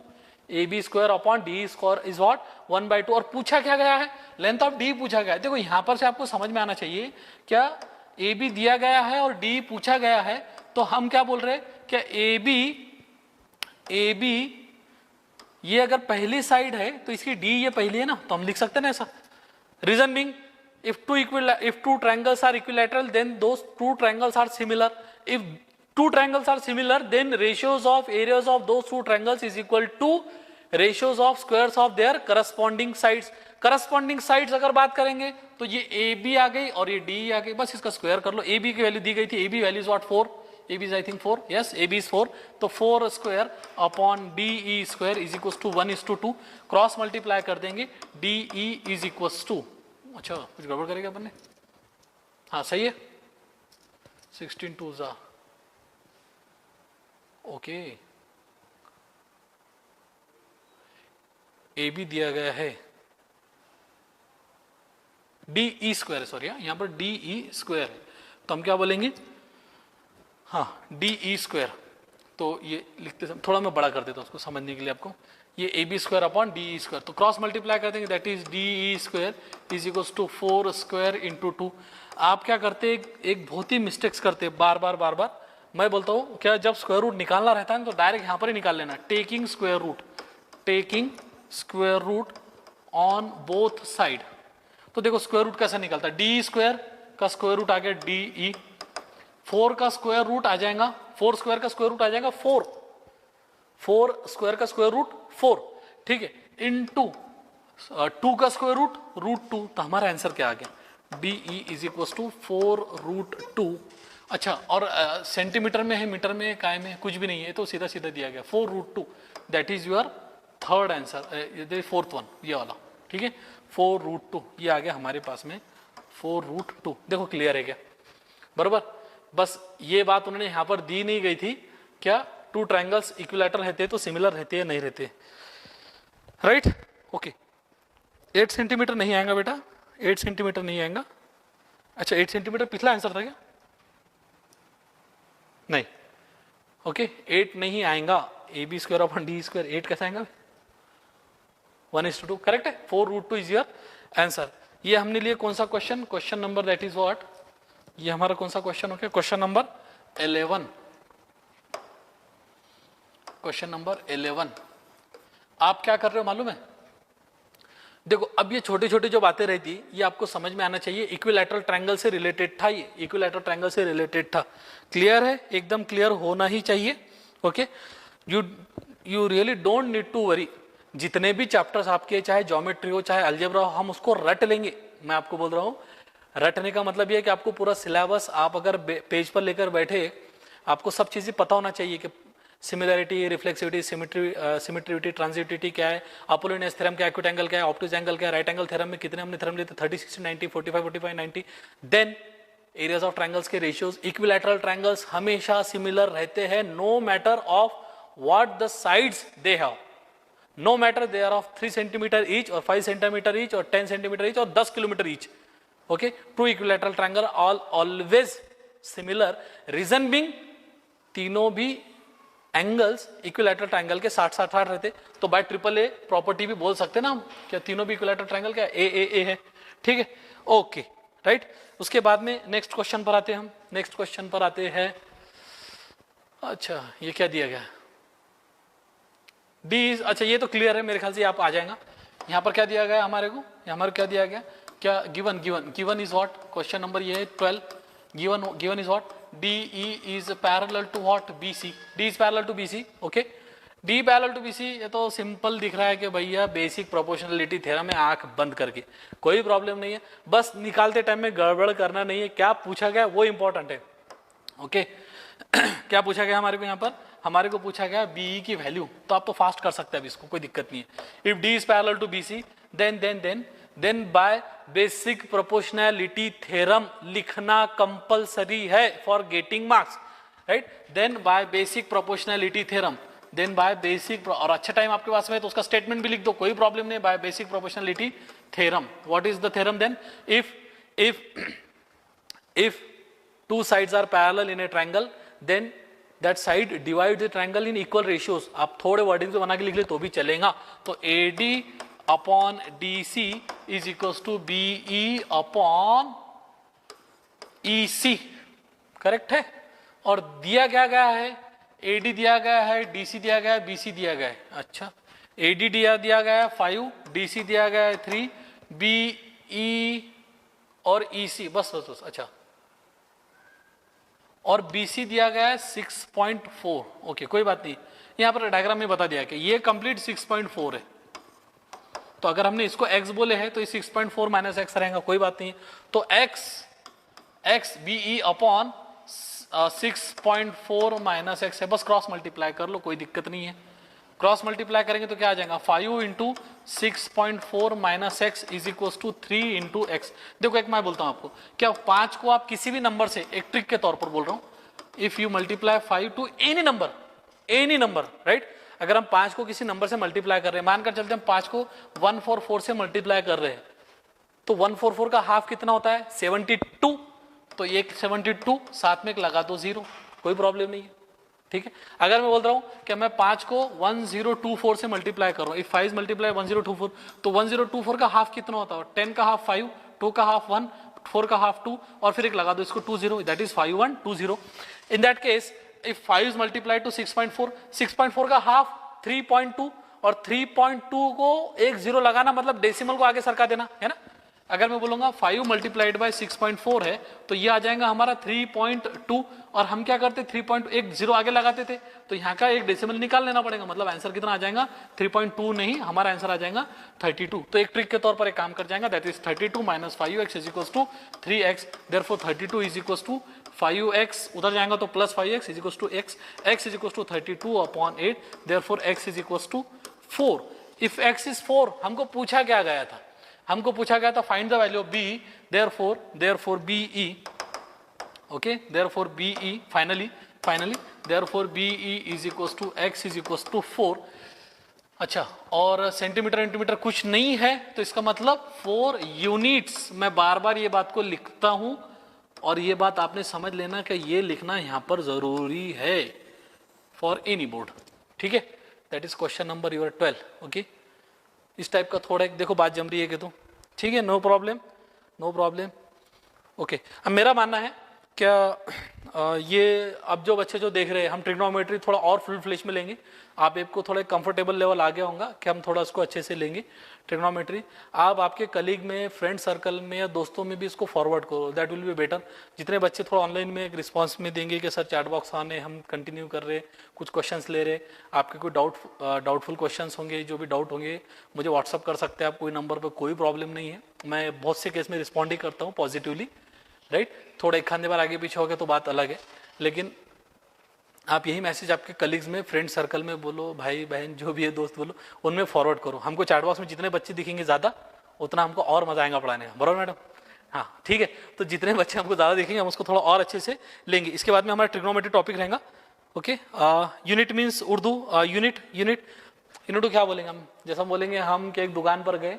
Speaker 1: A B square upon D square is what 1/2, और पूछा क्या गया है, लेंथ ऑफ डी पूछा गया है। देखो यहां पर से आपको समझ में आना चाहिए, क्या ए बी दिया गया है और डी पूछा गया है, तो हम क्या बोल रहे हैं, क्या ए बी ये अगर पहली साइड है तो इसकी डी ये पहली है ना, तो हम लिख सकते हैं ना ऐसा, reason being if two triangles are equilateral then those two triangles are similar, if two triangles are similar then ratios of areas of those two triangles is equal to ratios of squares of their corresponding sides, corresponding sides अगर बात करेंगे तो ये ए बी आ गई और ये डी आ गई, बस इसका स्क्वायर कर लो, ए बी की वैल्यू दी गई थी, A B value is what 4, A B is I think 4, yes A B is 4, तो 4 square upon D E square is equal to 1:2, cross multiply कर देंगे, D E is equal to, अच्छा कुछ गड़बड़ करेगा अपन ने, हाँ सही है, 16 2 जा, ओके, ए बी दिया गया है डी ई स्क्वायर, सॉरी यहां पर डी ई स्क्वायर है, तो हम क्या बोलेंगे, हाँ डी ई स्क्वायर, तो ये लिखते समय थोड़ा मैं बड़ा कर देता हूँ उसको समझने के लिए आपको, ये A B square upon D E square, तो क्रॉस मल्टीप्लाई कर देंगे, that is D E square is equals to 4 square into 2। आप क्या करते हैं, एक बहुत ही मिस्टेक्स करते हैं बार बार, मैं बोलता हूँ क्या जब स्क्वायर रूट निकालना रहता है तो डायरेक्ट यहाँ पर ही निकाल लेना, taking square root on both side, तो देखो स्क्वायर रूट कैसे निकलता है, डी स्क्वायर का स्क्वायर रूट आ गया डी ई, 4 का स्क्वायर रूट आ जाएगा, 4 स्क्वायर का स्क्वायर रूट आ जाएगा 4, 4 स्क्वायर का स्क्वायर रूट 4, ठीक है, इनटू 2 का स्क्वायर रूट √2, तो हमारा आंसर क्या आ गया, D E is equal to 4√2। अच्छा और सेंटीमीटर में है, मीटर में है, काय में है, कुछ भी नहीं है, तो सीधा सीधा दिया गया 4√2, that is your third answer, fourth one ये वाला, ठीक है, 4√2 ये आ गया हमारे पास में 4√2, देखो क्लियर है क्या, बराबर, बस ये बात उन्होंने यहां पर दी नहीं गई थी, क्या टू ट्रायंगल्स इक्विलैटरल रहते हैं तो सिमिलर रहते हैं नहीं रहते, राइट, ओके। 8 सेंटीमीटर नहीं आएगा बेटा, 8 सेंटीमीटर नहीं आएगा, अच्छा 8 सेंटीमीटर पिछला आंसर था क्या, नहीं, ओके 8 नहीं आएगा, A B square upon D square 8 कैसे आएगा, 1:2 करेक्ट है, 4√2 इज योर आंसर। ये हमने लिए कौन सा question, question number that is what, ये हमारा कौन सा क्वेश्चन हो गया, क्वेश्चन नंबर 11, क्वेश्चन नंबर 11। आप क्या कर रहे हो मालूम है, देखो अब ये छोटी छोटी जो बातें रहती ये आपको समझ में आना चाहिए, इक्विलैटरल ट्रायंगल से रिलेटेड था, ये इक्विलैटरल ट्रायंगल से रिलेटेड था, क्लियर है, एकदम क्लियर होना ही चाहिए, okay. You really don't need to worry, जितने भी चैप्टर्स आपके चाहे ज्योमेट्री हो चाहे अलजेब्रा हो, हम उसको रट लेंगे, मैं आपको बोल रहा हूँ, रटने का मतलब ये है कि आपको पूरा सिलेबस आप अगर पेज पर लेकर बैठे, आपको सब चीजें पता होना चाहिए कि सिमिलैरिटी, रिफ्लेक्सिविटी, सिमेट्रिविटी, ट्रांजिटिविटी क्या है, अपोलोनियस थ्योरम क्या है, एक्यूट एंगल क्या है, ऑब्टूज एंगल क्या है, राइट एंगल थ्योरम में कितने हमने थ्योरम लिए थे, 30 60 90 45 45 90, देन एरियाज ऑफ ट्रायंगल्स के रेशियोज, इक्विलैटरल ट्रायंगल्स हमेशा सिमिलर रहते हैं, no matter of what the sides they have, no matter they are of 3 centimetre each और 5 सेंटीमीटर ईच और 10 सेंटीमीटर ईच और 10 kilometre each, okay, two equilateral triangle always similar, reason being तीनों भी एंगल्स इक्विलैटरल ट्रायंगल के 60-60 रहते, तो बाय ट्रिपल ए प्रॉपर्टी भी बोल सकते ना हम, क्या तीनों भी इक्विलैटरल ट्रायंगल क्या ए है, ठीक है, ओके राइट। उसके बाद में नेक्स्ट क्वेश्चन पर आते हैं हम, नेक्स्ट क्वेश्चन पर आते हैं। अच्छा ये क्या दिया गया डी, अच्छा ये तो क्लियर है मेरे ख्याल से, आप आ जाएगा। यहाँ पर क्या दिया गया हमारे को, हमारे क्या दिया गया, क्या given is what, question number ये है 12, given is what, DE is parallel to what, BC, D is parallel to BC, okay, D parallel to BC, ये तो सिंपल दिख रहा है कि भैया बेसिक प्रोपोर्शनलिटी थ्योरम में आंख बंद करके, कोई प्रॉब्लम नहीं है, बस निकालते टाइम में गड़बड़ करना नहीं है, क्या पूछा गया वो इंपॉर्टेंट है, ओके क्या पूछा गया हमारे को यहाँ पर, हमारे को पूछा गया BE की वैल्यू, तो आप तो फास्ट कर सकते हैं अभी इसको, कोई दिक्कत नहीं है। If D is parallel to BC then by basic proportionality theorem लिखना कंपलसरी है for getting marks, right, then by basic proportionality theorem, then by basic, और अच्छा टाइम आपके पास में है तो उसका स्टेटमेंट भी लिख दो, कोई प्रॉब्लम नहीं, by basic proportionality theorem. What is the theorem then, if two sides are parallel in a triangle then that side divides the triangle in equal ratios, आप थोड़े वर्डिंग बना के लिख ले तो भी चलेगा, तो AD upon DC is equals to BE upon EC, correct है। और दिया क्या गया है, AD दिया गया है, DC दिया गया है, BC दिया गया है, अच्छा AD दिया गया है 5, DC दिया गया है 3, BE और EC बस, अच्छा, और BC दिया गया है 6.4, ओके कोई बात नहीं, यहाँ पर डायग्राम में बता दिया कि ये कंप्लीट 6.4 है, तो अगर हमने इसको x बोले हैं तो ये 6.4 माइनस एक्स रहेगा, कोई बात नहीं, तो x BE upon 6.4 minus x है, बस क्रॉस मल्टीप्लाई कर लो, कोई दिक्कत नहीं है, क्रॉस मल्टीप्लाई करेंगे तो क्या आ जाएगा 5 into 6.4 minus x is equal to 3 into x. देखो एक मैं बोलता हूं आपको, क्या 5 को आप किसी भी नंबर से, एक ट्रिक के तौर पर बोल रहा हूं, if you multiply 5 to any number right, अगर हम 5 को किसी नंबर से मल्टीप्लाई कर रहे हैं, मानकर चलते हैं 5 को 144 से मल्टीप्लाई कर रहे हैं, तो 144 का हाफ कितना होता है 72, तो एक 72 साथ में एक लगा दो 0, कोई प्रॉब्लम नहीं है, ठीक है। अगर मैं बोल रहा हूं कि मैं 5 को 1024 से मल्टीप्लाई कर रहा हूं, इफ 5 मल्टीप्लाई 1024, तो 1024 का हाफ कितना होता है, 10 का हाफ 5, 2 का हाफ 1, 4 का हाफ 2, और फिर एक लगा दो इसको 20, that is 5120। In that case if 5 is multiply two 6.4, 6.4 का हाफ 3.2, और 3.2 को एक 0 लगाना मतलब डेसिमल को आगे सरका देना है ना। अगर मैं बोलूंगा 5 मल्टीप्लाइड बाय 6.4 है तो ये आ जाएगा हमारा 3.2, और हम क्या करते 3.1 0 आगे लगाते थे, तो यहाँ का एक डेसिमल निकाल लेना पड़ेगा, मतलब आंसर कितना आ जाएगा 3.2 नहीं, हमारा आंसर आ जाएगा 32। तो एक ट्रिक के तौर पर एक काम कर जाएगा, that is 32 minus 5x is equals to 3x, therefore 32 is equals to 5x, उधर जाएगा तो plus 5x is equals to x is equals to 32 upon 8, therefore x is equals to 4। If x is 4, हमको पूछा क्या गया था, हमको पूछा गया था find the value of b, therefore BE, okay, therefore BE finally therefore BE is equals to x is equals to 4। अच्छा, और सेंटीमीटर इंटीमीटर कुछ नहीं है, तो इसका मतलब 4 यूनिट्स। मैं बार बार ये बात को लिखता हूं, और ये बात आपने समझ लेना कि ये लिखना यहां पर जरूरी है फॉर एनी बोर्ड, ठीक है। That is question number your 12, okay. इस टाइप का थोड़ा एक देखो बात जम रही है कि तो ठीक है, नो प्रॉब्लम, ओके। अब मेरा मानना है क्या ये अब जो बच्चे जो देख रहे हैं, हम ट्रिग्नोमेट्री थोड़ा और फुल फ्लेश में लेंगे, आप आपको थोड़ा कंफर्टेबल लेवल आ गया होगा कि हम थोड़ा उसको अच्छे से लेंगे ट्रिग्नोमेट्री। आप आपके कलीग में, फ्रेंड सर्कल में या दोस्तों में भी इसको फॉरवर्ड करो, दैट विल बी बेटर। जितने बच्चे थोड़ा ऑनलाइन में एक रिस्पॉन्स में देंगे कि सर चैट बॉक्स आने, हम कंटिन्यू कर रहे, कुछ क्वेश्चंस ले रहे, आपके कोई डाउटफुल क्वेश्चंस होंगे, जो भी डाउट होंगे मुझे व्हाट्सअप कर सकते हैं आप कोई नंबर पर, कोई प्रॉब्लम नहीं है। मैं बहुत से केस में रिस्पॉन्ड ही करता हूँ पॉजिटिवली, राइट। थोड़ा एक खाने बार आगे पीछे हो गया तो बात अलग है, लेकिन आप यही मैसेज आपके कलीग्स में, फ्रेंड सर्कल में बोलो, भाई बहन जो भी है दोस्त बोलो, उनमें फॉरवर्ड करो। हमको चैट बॉक्स में जितने बच्चे दिखेंगे ज़्यादा, उतना हमको और मजा आएगा पढ़ाने का, बराबर मैडम? हाँ ठीक है, तो जितने बच्चे हमको ज़्यादा दिखेंगे हम उसको थोड़ा और अच्छे से लेंगे। इसके बाद में हमारा ट्रिग्नोमेट्री टॉपिक रहेगा, okay. Unit means Urdu, unit क्या बोलेंगे हम, जैसा हम बोलेंगे हम कि एक दुकान पर गए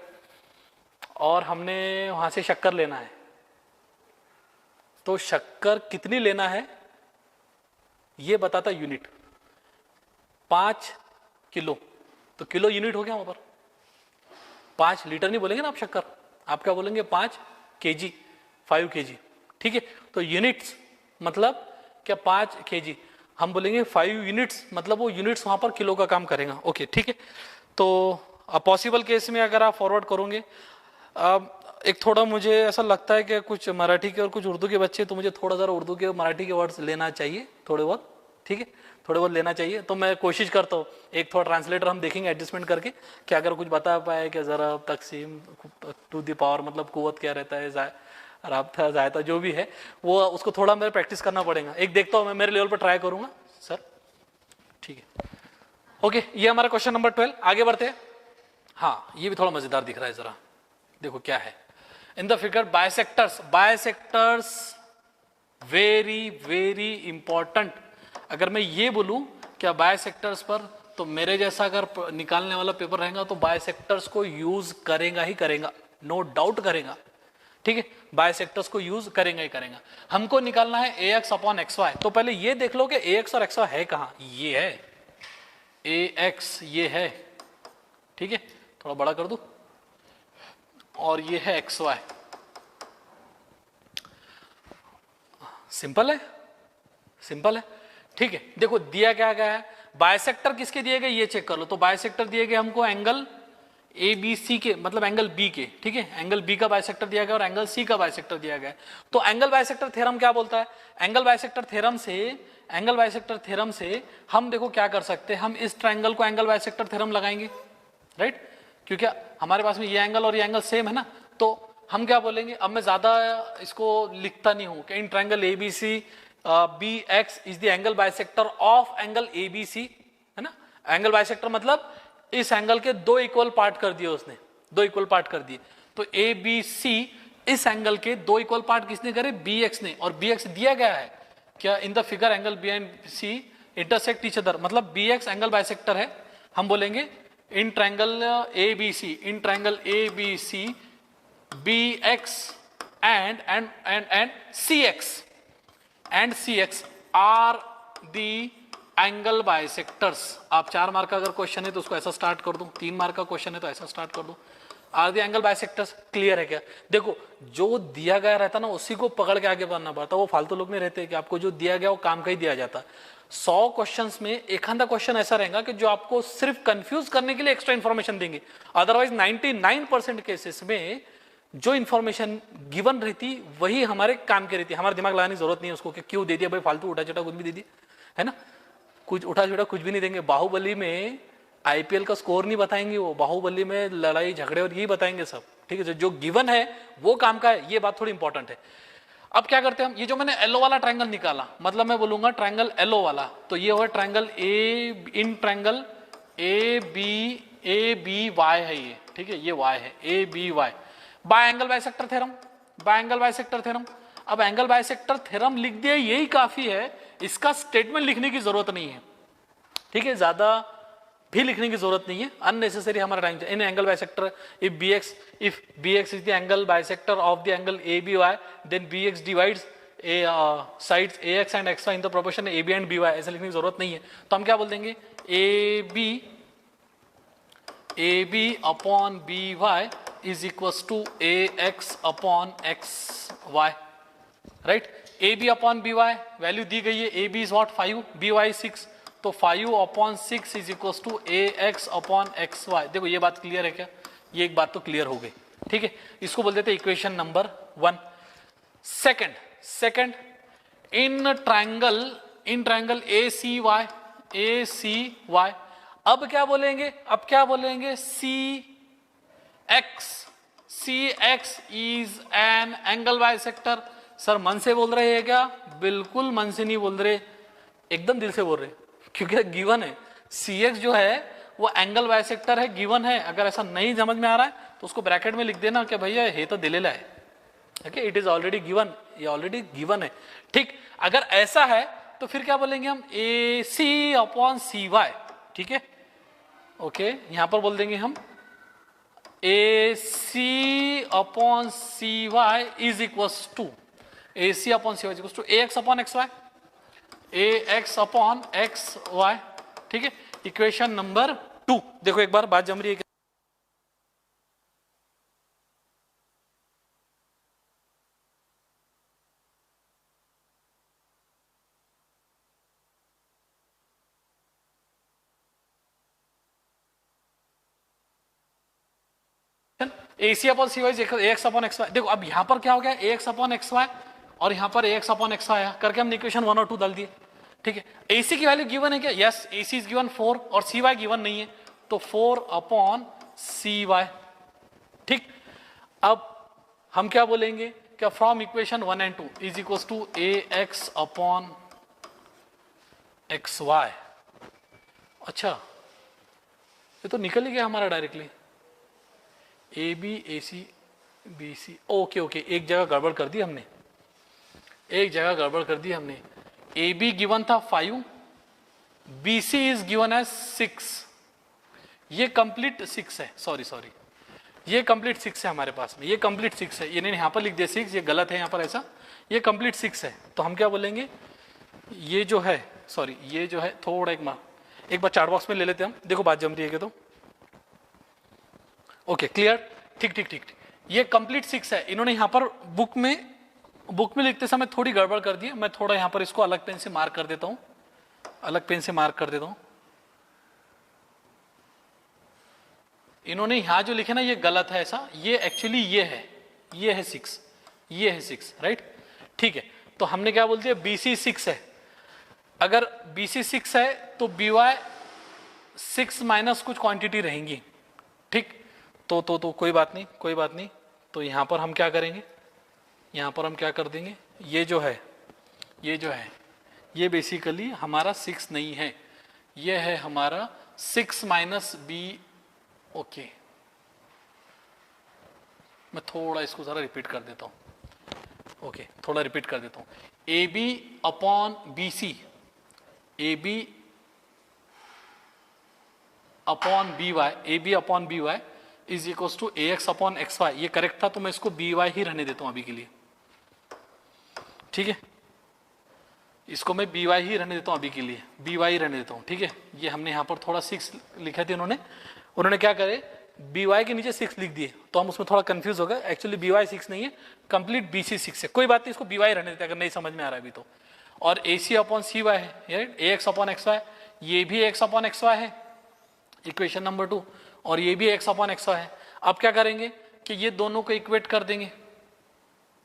Speaker 1: और हमने वहाँ से शक्कर लेना है, तो शक्कर कितनी लेना है ये बताता यूनिट। 5 किलो, तो किलो यूनिट हो गया वहां पर। 5 लीटर नहीं बोलेंगे ना आप शक्कर, आप क्या बोलेंगे 5 केजी, 5 केजी, ठीक है। तो यूनिट्स मतलब क्या 5 केजी, हम बोलेंगे 5 यूनिट्स, मतलब वो यूनिट्स वहां पर किलो का काम करेगा। ओके ठीक है। तो पॉसिबल केस में अगर आप फॉरवर्ड करोगे, एक थोड़ा मुझे ऐसा लगता है कि कुछ मराठी के और कुछ उर्दू के बच्चे, तो मुझे थोड़ा ज़रा उर्दू के मराठी के वर्ड्स लेना चाहिए थोड़े बहुत, ठीक है, थोड़े बहुत लेना चाहिए। तो मैं कोशिश करता हूँ, एक थोड़ा ट्रांसलेटर हम देखेंगे एडजस्टमेंट करके कि अगर कुछ बता पाए कि ज़रा तकसीम टू द पावर मतलब कुव्वत क्या रहता है, राब्ता जायता जो भी है वो, उसको थोड़ा मेरे प्रैक्टिस करना पड़ेगा। एक देखता हूँ मैं, मेरे लेवल पर ट्राई करूँगा सर, ठीक है। ओके, ये हमारा क्वेश्चन नंबर 12। आगे बढ़ते हैं। हाँ, ये भी थोड़ा मजेदार दिख रहा है, जरा देखो क्या है। इन the figure bisectors very very important. अगर मैं ये बोलूं क्या बायसेक्टर्स पर, तो मेरे जैसा अगर निकालने वाला पेपर रहेगा तो बायसेक्टर्स को यूज करेगा ही करेगा, नो डाउट करेगा, ठीक है। बायसेक्टर्स को यूज करेंगे ही करेंगे। हमको निकालना है ax अपॉन एक्स वाई। तो पहले ये देख लो कि ax और xy है कहां, ये है ax, ये है, ठीक है, थोड़ा बड़ा कर दूं, और ये है xy। सिंपल है, सिंपल है, ठीक है। देखो दिया क्या गया है, बायसेक्टर किसके दिए गए ये चेक कर लो। तो बायसेक्टर दिए गए हमको एंगल ए बी सी के, मतलब एंगल बी के, ठीक है, एंगल बी का बायसेक्टर दिया गया और एंगल सी का बायसेक्टर दिया गया। तो एंगल बायसेक्टर थ्योरम क्या बोलता है, एंगल बायसेक्टर थ्योरम से हम देखो क्या कर सकते हैं, हम इस ट्रायंगल को एंगल बायसेक्टर थ्योरम लगाएंगे, राइट, क्योंकि हमारे पास में ये एंगल और ये एंगल सेम है ना। तो हम क्या बोलेंगे, अब मैं ज्यादा इसको लिखता नहीं हूं कि in triangle A B C B X is the angle bisector of angle A B C, है ना। एंगल बायसेक्टर मतलब इस एंगल के 2 इक्वल पार्ट कर दिए उसने, 2 इक्वल पार्ट कर दिए। तो ए बी सी इस एंगल के 2 इक्वल पार्ट किसने करे, बी एक्स ने, और बी एक्स दिया गया है क्या in the figure angle B and C intersect each other, मतलब बी एक्स एंगल बायसेक्टर है। हम बोलेंगे in triangle A B C, in triangle A B C B X and C X are the angle bisectors. आप 4 मार्क का अगर क्वेश्चन है तो उसको ऐसा स्टार्ट कर दूं, 3 मार्क का क्वेश्चन है तो ऐसा स्टार्ट कर दूं। Are the angle bisectors, clear है क्या। देखो जो दिया गया रहता ना उसी को पकड़ के आगे बढ़ना पड़ता, वो फालतू लोग नहीं रहते कि आपको जो दिया गया वो काम का ही दिया जाता। 100 क्वेश्चंस में एक आधा क्वेश्चन ऐसा रहेगा कि जो आपको सिर्फ कंफ्यूज करने के लिए एक्स्ट्रा इन्फॉर्मेशन देंगे, अदरवाइज 99% केसेस में जो इन्फॉर्मेशन गिवन रहती वही हमारे काम की रहती है। हमारे दिमाग लगाने की जरूरत नहीं है उसको कि क्यों दे दिया भाई, फालतू उठा चटा कुछ भी दे दिया, है ना, कुछ उठा छुटा कुछ भी नहीं देंगे। बाहुबली में आईपीएल का स्कोर नहीं बताएंगे, वो बाहुबली में लड़ाई झगड़े और यही बताएंगे सब, ठीक है। जो गिवन है वो काम का है, ये बात थोड़ी इंपॉर्टेंट है। अब क्या करते हैं हम, ये जो मैंने एलो वाला ट्रायंगल निकाला, मतलब मैं बोलूंगा ट्रायंगल एलो वाला, तो ये होगा triangle A, in triangle A B Y है ये, ठीक है, ये वाई है, A B Y, by angle bisector theorem, by angle bisector theorem. अब एंगल बायसेक्टर थ्योरम लिख दिया यही काफी है, इसका स्टेटमेंट लिखने की जरूरत नहीं है, ठीक है, ज्यादा भी लिखने की जरूरत नहीं है, अननेसेसरी हमारा time. In angle bisector if B X is the angle bisector of the angle A B Y, then B X divides sides A X and X Y in the proportion A B and B Y, ऐसा लिखने की जरूरत नहीं है। तो हम क्या बोल देंगे, A B upon B Y is equal to A X upon X Y, right. A B upon B Y value दी गई है, A B is what 5, B Y 6, तो 5 upon 6 is equal to A X upon X Y. देखो ये बात क्लियर है क्या, ये एक बात तो क्लियर हो गई, ठीक है। इसको बोल देते equation number 1। Second in triangle A C Y, अब क्या बोलेंगे, C X is an angle bisector. Sir मन से बोल रहे हैं क्या, बिल्कुल मन से नहीं बोल रहे, एकदम दिल से बोल रहे, क्योंकि गिवन है सी एक्स जो है वो एंगल बायसेक्टर है, गिवन है। अगर ऐसा नहीं समझ में आ रहा है तो उसको ब्रैकेट में लिख देना कि भैया ये तो दिलेला है, okay, it is already given, ये ऑलरेडी गिवन है, ठीक। अगर ऐसा है तो फिर क्या बोलेंगे हम, A C upon C Y, ठीक है, ओके। यहां पर बोल देंगे हम A C upon C Y is equal to A C upon C Y is equal to A X upon X Y, A X upon X Y, ठीक है। इक्वेशन नंबर 2 देखो एक बार बात जम रही है। AC upon C Y X upon X Y. देखो अब यहां पर क्या हो गया, एक्स अपॉन एक्स वाई और यहां पर एक्स अपॉन एक्स वाई करके हमने इक्वेशन 1 और 2 डाल दिए। ठीक है, AC की वैल्यू गिवन है क्या? यस, AC इज गिवन 4 और सी वाई गिवन नहीं है, तो 4 अपॉन सी वाई। ठीक, अब हम क्या बोलेंगे, क्या from equation 1 and 2 is equal to A X upon X Y. अच्छा, ये तो निकल ही गया हमारा directly, A B A C B C. Okay okay, एक जगह गड़बड़ कर दी हमने, एक जगह गड़बड़ कर दी हमने। ए बी गिवन था 5, B C is given as 6। ये कंप्लीट 6 है, सॉरी सॉरी, ये कंप्लीट 6 है हमारे पास में, ये कंप्लीट 6 है। ये नहीं, यहां पर लिख दिया 6, ये गलत है यहां पर ऐसा, ये कंप्लीट 6 है। तो हम क्या बोलेंगे, ये जो है, सॉरी ये जो है थोड़ा एक बार चार्ट बॉक्स में ले लेते हैं हम। देखो बात जम रही है तो ओके क्लियर, ठीक ठीक ठीक। ये कंप्लीट 6 है। इन्होंने यहां पर बुक में लिखते समय थोड़ी गड़बड़ कर दी है। मैं थोड़ा यहां पर इसको अलग पेन से मार्क कर देता हूं, अलग पेन से मार्क कर देता हूं। इन्होंने यहां जो लिखे ना ये गलत है ऐसा, ये एक्चुअली ये है 6, ये है 6, राइट। ठीक है, तो हमने क्या बोलते हैं, BC 6 है। अगर BC 6 है तो BY 6 माइनस कुछ क्वांटिटी रहेंगी। ठीक, तो कोई बात नहीं, कोई बात नहीं। तो यहां पर हम क्या करेंगे, यहां पर हम क्या कर देंगे, ये जो है ये बेसिकली हमारा 6 नहीं है, ये है हमारा 6 माइनस बी। ओके, मैं थोड़ा इसको जरा रिपीट कर देता हूं। ओके, थोड़ा रिपीट कर देता हूं। A B upon B C, A B upon B Y, A B upon B Y is equal to A X upon X Y. ये करेक्ट था, तो मैं इसको बी वाई ही रहने देता हूं अभी के लिए। ठीक है, इसको मैं बी वाई ही रहने देता हूं अभी के लिए, बी वाई रहने देता हूं। ठीक है, ये हमने यहां पर थोड़ा 6 लिखे थे उन्होंने क्या करे, बी वाई के नीचे 6 लिख दिए, तो हम उसमें थोड़ा कंफ्यूज हो गए। एक्चुअली बी वाई 6 नहीं है, कंप्लीट BC 6 है। कोई बात नहीं, इसको बी वाई रहने देते अगर नहीं समझ में आ रहा है अभी तो। और AC अपॉन सी वाई है, ए एक्स अपॉन एक्स वाई, ये भी एक्स अपॉन एक्स वाई है इक्वेशन नंबर 2, और ये भी एक्स अपॉन एक्स वाई है। अब क्या करेंगे कि ये दोनों को इक्वेट कर देंगे।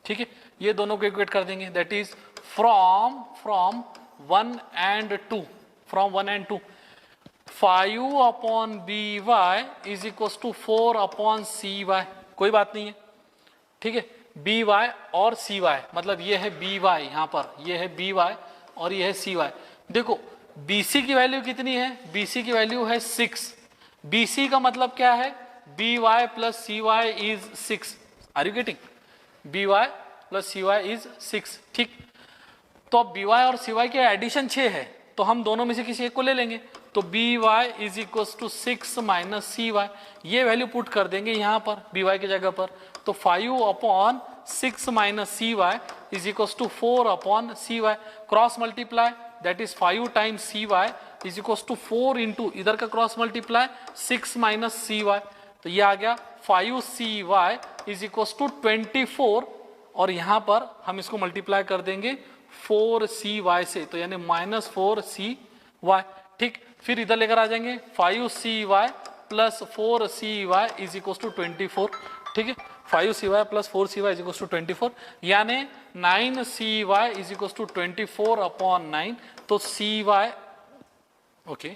Speaker 1: ठीक है, ये दोनों को इक्वेट कर देंगे, that is from 1 and 2, from 1 and 2 5 upon B Y is equal to 4 upon C Y. कोई बात नहीं है, ठीक है, बी वाई और सी वाई, मतलब ये है बी वाई, यहां पर ये है बी वाई और ये है सी वाई। देखो BC की वैल्यू कितनी है, BC की वैल्यू है 6। BC का मतलब क्या है, B Y plus C Y is 6। Are you getting, B Y plus C Y is 6। ठीक, तो अब बी वाई और सी वाई के एडिशन 6 है, तो हम दोनों में से किसी एक को ले लेंगे। तो B Y is equal to 6 minus C Y, ये वैल्यू पुट कर देंगे यहां पर बी वाई की जगह पर। तो 5 upon 6 minus C Y is equal to 4 upon C Y. Cross multiply, that is 5 times C Y is equal to 4 into इधर का cross multiply 6 minus C Y, तो ये आ गया 5 C Y is equal to 24, और यहां पर हम इसको मल्टीप्लाई कर देंगे 4 सी वाई से, तो यानी माइनस 4 सी वाई। ठीक, फिर इधर लेकर आ जाएंगे 5 C Y plus 4 C Y is equal to 24। ठीक है, 5 C Y plus 4 C Y is equal to 24, यानी 9 C Y is equal to 24 upon 9। तो C Y, okay,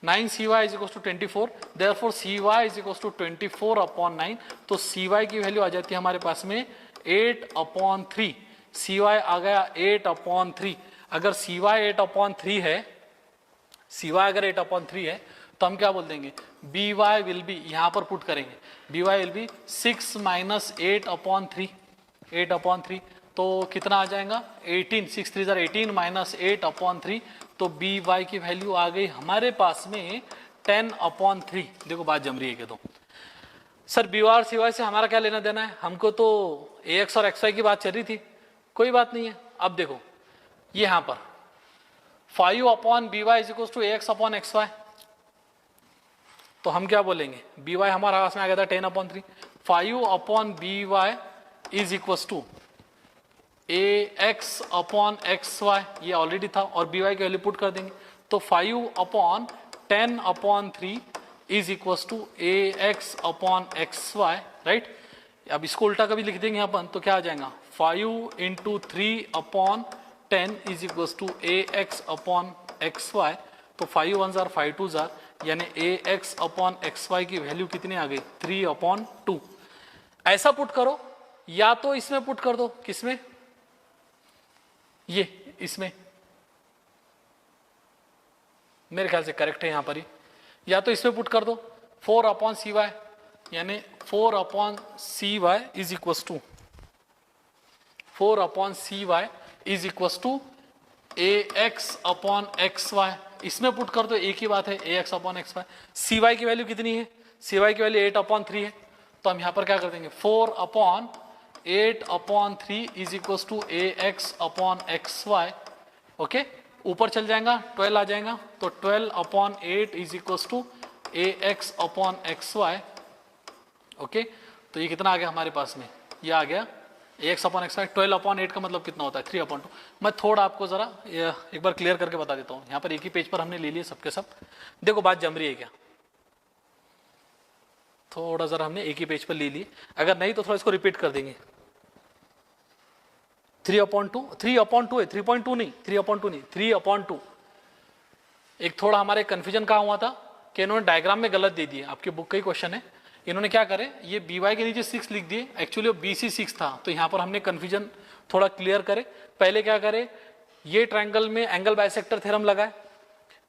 Speaker 1: 9 C Y is equal to 24, therefore C Y is equal to 24 upon 9। तो सी वाई की वैल्यू आ जाती है हमारे पास में 8 अपॉन 3। सी वाई आ गया 8 अपॉन 3। अगर सी वाई 8 अपॉन 3 है, सी वाई अगर 8 अपॉन 3 है, तो हम क्या बोल देंगे, बी वाई विल बी, यहां पर पुट करेंगे, B Y will be 6 minus 8 upon 3, 8 upon 3, तो कितना आ जाएगा 18, 6 3 18 माइनस 8 अपॉन 3, तो बी वाई की वैल्यू आ गई हमारे पास में 10 अपॉन 3। देखो बात जम रही है कि तो सर बी वाई और सी वाई से हमारा क्या लेना देना है, हमको तो ए एक्स और एक्स वाई की बात चल रही थी। कोई बात नहीं है, अब देखो ये यहां पर 5 upon B Y is equal to X upon X Y, तो हम क्या बोलेंगे, बी वाई हमारा पास में आ गया था 10/3, 5/by is equal to ax/xy, ये ऑलरेडी था, और by की वैल्यू पुट कर देंगे, तो 5/10/3 is equal to ax/xy, right. अब इसको उल्टा कभी लिख देंगे अपन तो क्या आ जाएगा, 5 × 3/10 इज इक्वल टू ax/xy, तो 5 1s are 5 2s are, यानी ax/xy की वैल्यू कितनी आ गई, 3/2। ऐसा पुट करो या तो इसमें पुट कर दो, किसमें, ये इसमें, मेरे ख्याल से करेक्ट है यहां पर ही, या तो इसमें पुट कर दो 4/cy, यानी 4/cy is equal to 4/cy is equal to ax/xy, इसमें पुट कर दो, एक ही बात है, ax/xy। cy की वैल्यू कितनी है, cy की वैल्यू 8/3 है, तो हम यहां पर क्या कर देंगे, 4/8/3 is equal to ax/xy, okay. ऊपर चल जाएगा 12 आ जाएगा, तो 12/8 is equal to ax/xy, okay. तो ये कितना आ गया हमारे पास में, ये आ गया ax/xy। 12/8 का मतलब कितना होता है, 3/2। मैं थोड़ा आपको जरा एक बार क्लियर करके बता देता हूँ, यहाँ पर एक ही पेज पर हमने ले लिए सबके सब। देखो बात जम रही है क्या, थोड़ा जरा हमने एक ही पेज पर ले लिए, अगर नहीं तो थोड़ा इसको रिपीट कर देंगे। 3/2 है, 3.2 नहीं, 3/2 नहीं, 3/2। एक थोड़ा हमारे कंफ्यूजन कहाँ हुआ था कि इन्होंने डायग्राम में गलत दे दिए, आपके बुक का ही क्वेश्चन है। इन्होंने क्या करे, ये बी वाई के नीचे 6 लिख दिए, एक्चुअली वो BC 6 था, तो यहाँ पर हमने कंफ्यूजन थोड़ा क्लियर करे। पहले क्या करे, ये ट्रायंगल में एंगल बाइसेक्टर थ्योरम लगाए,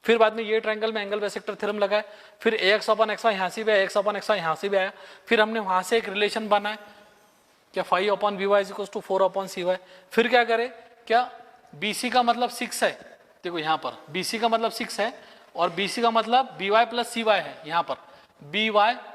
Speaker 1: फिर बाद में ये ट्रायंगल में एंगल बाइसेक्टर थ्योरम लगाए, फिर ax/xy यहाँ से भी आया, ax/xy यहाँ से भी आया, फिर हमने वहां से एक रिलेशन बनाया, क्या 5/by is equal to 4/cy। फिर क्या करे, क्या BC का मतलब 6 है, देखो यहाँ पर BC का मतलब 6 है, और BC का मतलब by + cy है, यहाँ पर by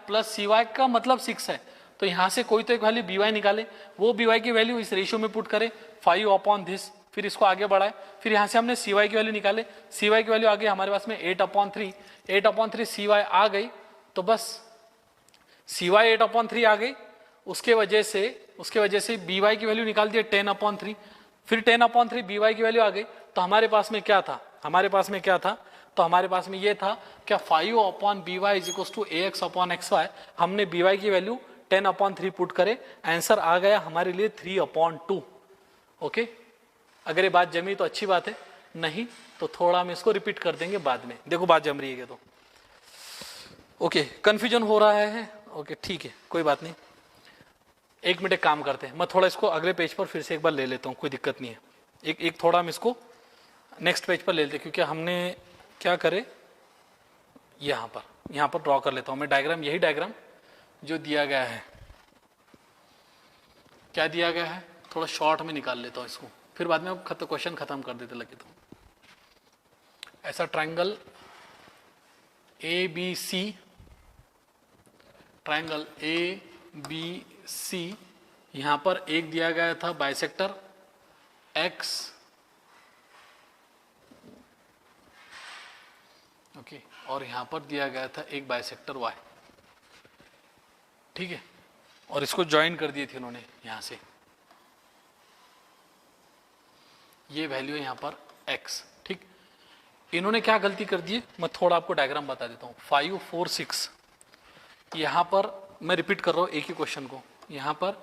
Speaker 1: + cy का मतलब 6 है, तो यहाँ से कोई तो एक वैल्यू by निकाले, वो by की वैल्यू इस रेशियो में पुट करे 5/this, फिर इसको आगे बढ़ाए, फिर यहाँ से हमने cy की वैल्यू निकाले, cy की वैल्यू आ गई हमारे पास में 8/3, 8/3 cy आ गई, तो बस cy 8/3 आ गई, उसके वजह से by की वैल्यू निकाल दिए 10/3, फिर 10/3 by की वैल्यू आ गई, तो हमारे पास में क्या था, तो हमारे पास में ये था क्या 5/by is equal to ax/xy, हमने by की वैल्यू 10/3 पुट करे, आंसर आ गया हमारे लिए 3/2, ओके। अगर ये बात जमी तो अच्छी बात है, नहीं तो थोड़ा हम इसको रिपीट कर देंगे बाद में। देखो बात जम रही है तो ओके, कंफ्यूजन हो रहा है, ओके ठीक है, कोई बात नहीं। एक मिनट काम करते हैं, मैं थोड़ा इसको अगले पेज पर फिर से एक बार ले लेता हूँ, कोई दिक्कत नहीं है। एक थोड़ा हम इसको नेक्स्ट पेज पर ले लेते, क्योंकि हमने क्या करे, यहाँ पर ड्रॉ कर लेता हूँ मैं डायग्राम, यही डायग्राम जो दिया गया है। क्या दिया गया है, थोड़ा शॉर्ट में निकाल लेता हूँ इसको, फिर बाद में क्वेश्चन खत्म कर देते लगे तो। ऐसा ट्रायंगल ABC, ट्रायंगल ABC, यहां पर एक दिया गया था बाइसेक्टर X, ओके, और यहां पर दिया गया था एक बाइसेक्टर Y, ठीक है, और इसको ज्वाइन कर दिए थे उन्होंने यहां से, ये वैल्यू है यहां पर X, ठीक। इन्होंने क्या गलती कर दी है, मैं थोड़ा आपको डायग्राम बता देता हूं। 5 4 6, यहां पर मैं रिपीट कर रहा हूं एक ही क्वेश्चन को, यहां पर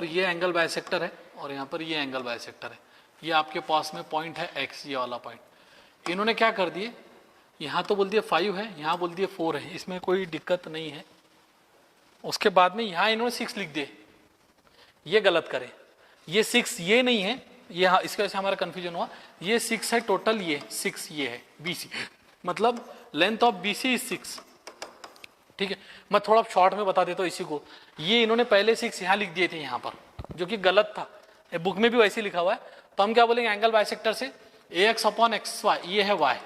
Speaker 1: ये एंगल बाइसेक्टर है, और यहां पर ये एंगल बाइसेक्टर है, ये आपके पास में पॉइंट है X, ये वाला पॉइंट। इन्होंने क्या कर दिए, यहां तो बोल दिया 5 है, यहां बोल दिया 4 है, इसमें कोई दिक्कत नहीं है। उसके बाद में यहां इन्होंने 6 लिख दिए, ये गलत करे, ये 6 ये नहीं है, ये इसके वजह से हमारा कंफ्यूजन हुआ। ये 6 है टोटल, ये 6 ये है BC, मतलब लेंथ ऑफ BC इज 6, ठीक है। मैं थोड़ा शॉर्ट में बता देता हूँ इसी को। ये इन्होंने पहले 6 यहाँ लिख दिए थे यहाँ पर, जो कि गलत था, बुक में भी वैसे लिखा हुआ है। तो हम क्या बोलेंगे, एंगल बाइसेक्टर से ax/xy, ये है y,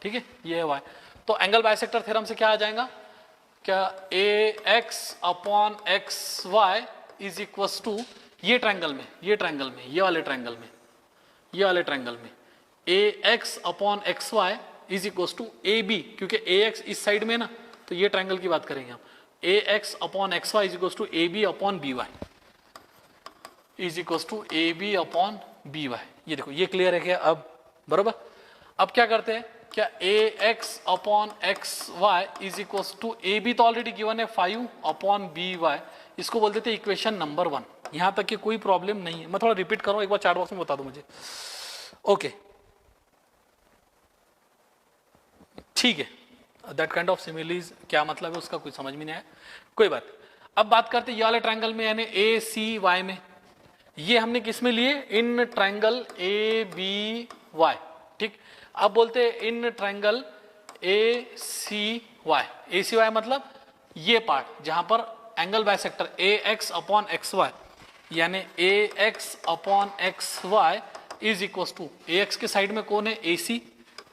Speaker 1: ठीक है, ये है y। तो एंगल बाइसेक्टर थ्योरम से क्या आ जाएगा, क्या ax/xy इज इक्वल टू ये वाले ट्रायंगल में A X upon X Y is equal to A B, क्योंकि ए एक्स इस साइड में ना, तो ये ट्रायंगल की बात करेंगे हम। A X upon X Y is equal to A B upon B Y is equal to A B upon B Y. ये देखो ये क्लियर है क्या अब? बरोबर। अब क्या करते हैं, क्या A X upon X Y is equal to A B तो ऑलरेडी गिवन है 5 अपॉन बी वाई, इसको बोल देते हैं इक्वेशन नंबर 1। यहां तक कि कोई प्रॉब्लम नहीं है। मैं थोड़ा रिपीट करूं, एक बार चैट बॉक्स में बता दो मुझे। ओके ठीक है, दैट काइंड ऑफ सिमिलीज क्या मतलब है उसका कुछ समझ में नहीं आया, कोई बात। अब बात करते हैं ये वाले ट्रायंगल में, यानी ए सी वाई में। ये हमने किस में लिए? In triangle A B Y. ठीक, अब बोलते हैं in triangle A C Y. A C Y मतलब ये पार्ट जहां पर angle bisector A X upon X Y, यानी A X upon X Y is equal to A X के साइड में कौन है? A C,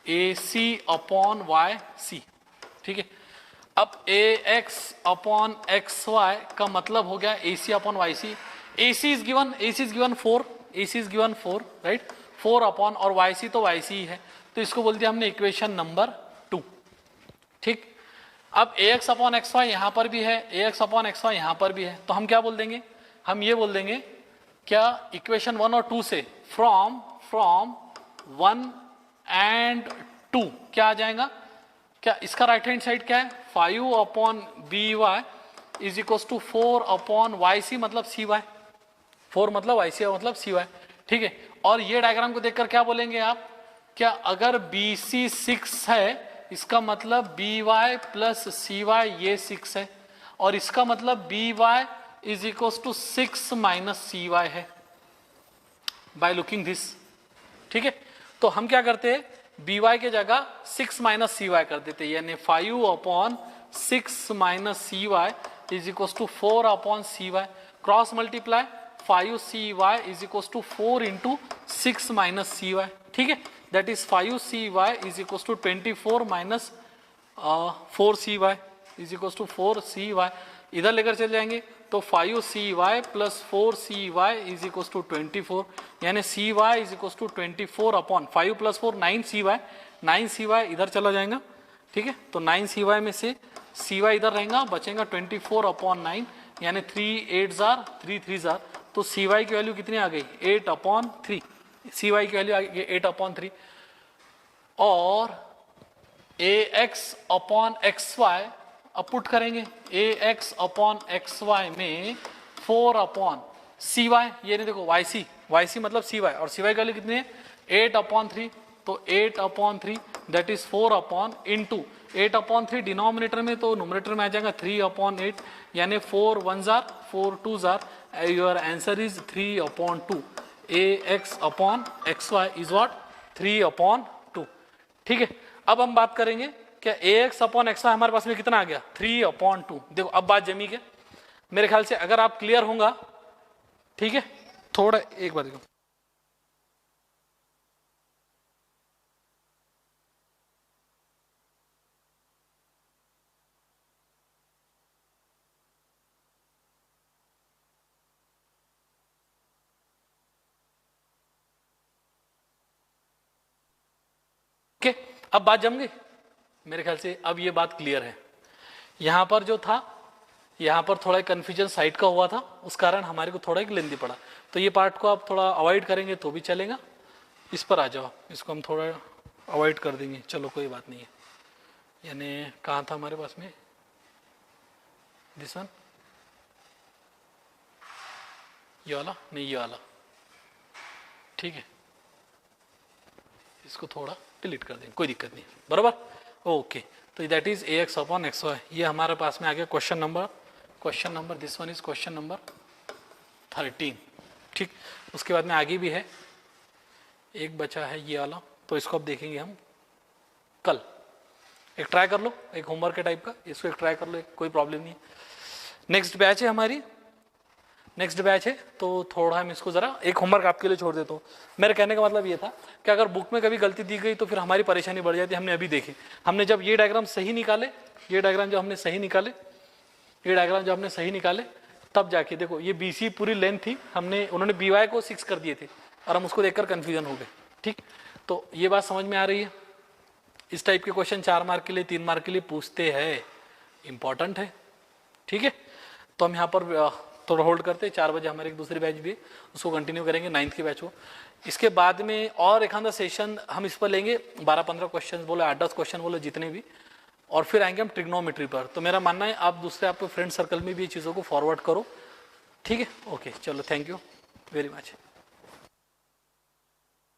Speaker 1: A C upon Y C. ठीक है, अब A X upon X Y का मतलब हो गया A C upon Y C. A C is given 4, A C is given 4, right, 4 upon, और वाई सी तो वाई सी है, तो इसको बोल दिया हमने इक्वेशन नंबर 2। ठीक, अब A X upon X Y यहां पर भी है, ए एक्स अपॉन एक्स वाई यहां पर भी है, तो हम क्या बोल देंगे? हम ये बोल देंगे क्या इक्वेशन 1 और 2 से फ्रॉम 1 एंड 2 क्या आ जाएगा? क्या इसका राइट हैंड साइड क्या है? 5 upon B Y is equal to 4 upon Y C, मतलब सी वाई। 4 मतलब वाई सी मतलब सी वाई। ठीक है, और ये डायग्राम को देखकर क्या बोलेंगे आप? क्या अगर बी सी 6 है, इसका मतलब B Y plus C Y ये 6 है, और इसका मतलब B Y is equal to 6 minus C Y है बाय लुकिंग दिस। ठीक है, तो हम क्या करते हैं? बी वाई के जगह 6 माइनस सी वाई कर देते, यानी 5 upon 6 minus C Y is equal to 4 upon C Y. Cross multiply 5 C Y is equal to 4 into 6 minus C Y. ठीक है, that is 5 C Y is equal to 24 minus 4 C Y is equal to 4 C Y. इधर लेकर चले जाएंगे तो 5 C Y plus 4 C Y is equal to 24, यानी C Y is equal to 24 upon 5 plus 4 9 C Y, 9 C Y इधर चला जाएगा। ठीक है, तो 9 सी वाई में से सी वाई इधर रहेगा, बचेगा 24 अपॉन 9, यानी 3 8 जार 3 3 जार, तो सी वाई की वैल्यू कितनी आ गई? 8 अपॉन 3। सी वाई की वैल्यू आ गई 8 अपॉन 3, और ए एक्स अपॉन एक्स वाई अब पुट करेंगे। ए एक्स अपॉन एक्स वाई में 4 अपॉन सी वाई, ये नहीं देखो वाई सी मतलब सी वाई, और सी वाई की वैल्यू कितनी है? 8 अपॉन 3, तो 8 upon 3 that is 4 upon into 8 upon 3 denominator में, तो नोमिनेटर में आ जाएगा 3 अपॉन 8, यानी 4 1 जार 4 2 जार, your answer is 3 upon 2। A X upon X Y is what? 3 upon 2। ठीक है, अब हम बात करेंगे क्या A X upon X Y हमारे पास में कितना आ गया? 3 अपॉन 2। देखो अब बात जमी के, मेरे ख्याल से अगर आप क्लियर होगा, ठीक है, थोड़ा एक बार देखो, ओके, अब बात जम गई मेरे ख्याल से। अब ये बात क्लियर है। यहां पर जो था, यहां पर थोड़ा कंफ्यूजन साइड का हुआ था, उस कारण हमारे को थोड़ा एक लेंदी पड़ा, तो ये पार्ट को आप थोड़ा अवॉइड करेंगे तो भी चलेगा। इस पर आ जाओ, इसको हम थोड़ा अवॉइड कर देंगे, चलो कोई बात नहीं है। यानी कहाँ था हमारे पास में? दिस वन, ये वाला नहीं, ये वाला। ठीक है, इसको थोड़ा डिलीट कर देंगे, कोई दिक्कत नहीं, बराबर। ओके, तो that is A X upon X Y. ये हमारे पास में आ गया question number this one is question number 13। ठीक, उसके बाद में आगे भी है, एक बचा है ये वाला, तो इसको अब देखेंगे हम कल। एक ट्राई कर लो, एक होमवर्क के टाइप का, इसको एक ट्राई कर लो, कोई प्रॉब्लम नहीं। नेक्स्ट बैच है हमारी, नेक्स्ट बैच है, तो थोड़ा हम इसको जरा एक होमवर्क आपके लिए छोड़ देता हूँ। मेरे कहने का मतलब ये था कि अगर बुक में कभी गलती दी गई तो फिर हमारी परेशानी बढ़ जाती है। हमने अभी देखी, हमने जब ये डायग्राम सही निकाले, ये डायग्राम जो हमने सही निकाले, तब जाके देखो ये BC पूरी लेंथ थी, हमने उन्होंने BY को 6 कर दिए थे और हम उसको देखकर कन्फ्यूजन हो गए। ठीक, तो ये बात समझ में आ रही है? इस टाइप के क्वेश्चन 4 मार्क के लिए 3 मार्क के लिए पूछते हैं, इंपॉर्टेंट है। ठीक है, तो हम यहाँ पर थोड़ा होल्ड करते हैं। 4 बजे हमारे एक दूसरी बैच भी है, उसको कंटिन्यू करेंगे, 9th की बैच को। इसके बाद में और एक आधा सेशन हम इस पर लेंगे, 12-15 क्वेश्चन बोलो, 8-10 क्वेश्चन बोलो, जितने भी, और फिर आएंगे हम ट्रिग्नोमेट्री पर। तो मेरा मानना है आप दूसरे आपके फ्रेंड सर्कल में भी ये चीज़ों को फॉरवर्ड करो। ठीक है, ओके, चलो, थैंक यू वेरी मच।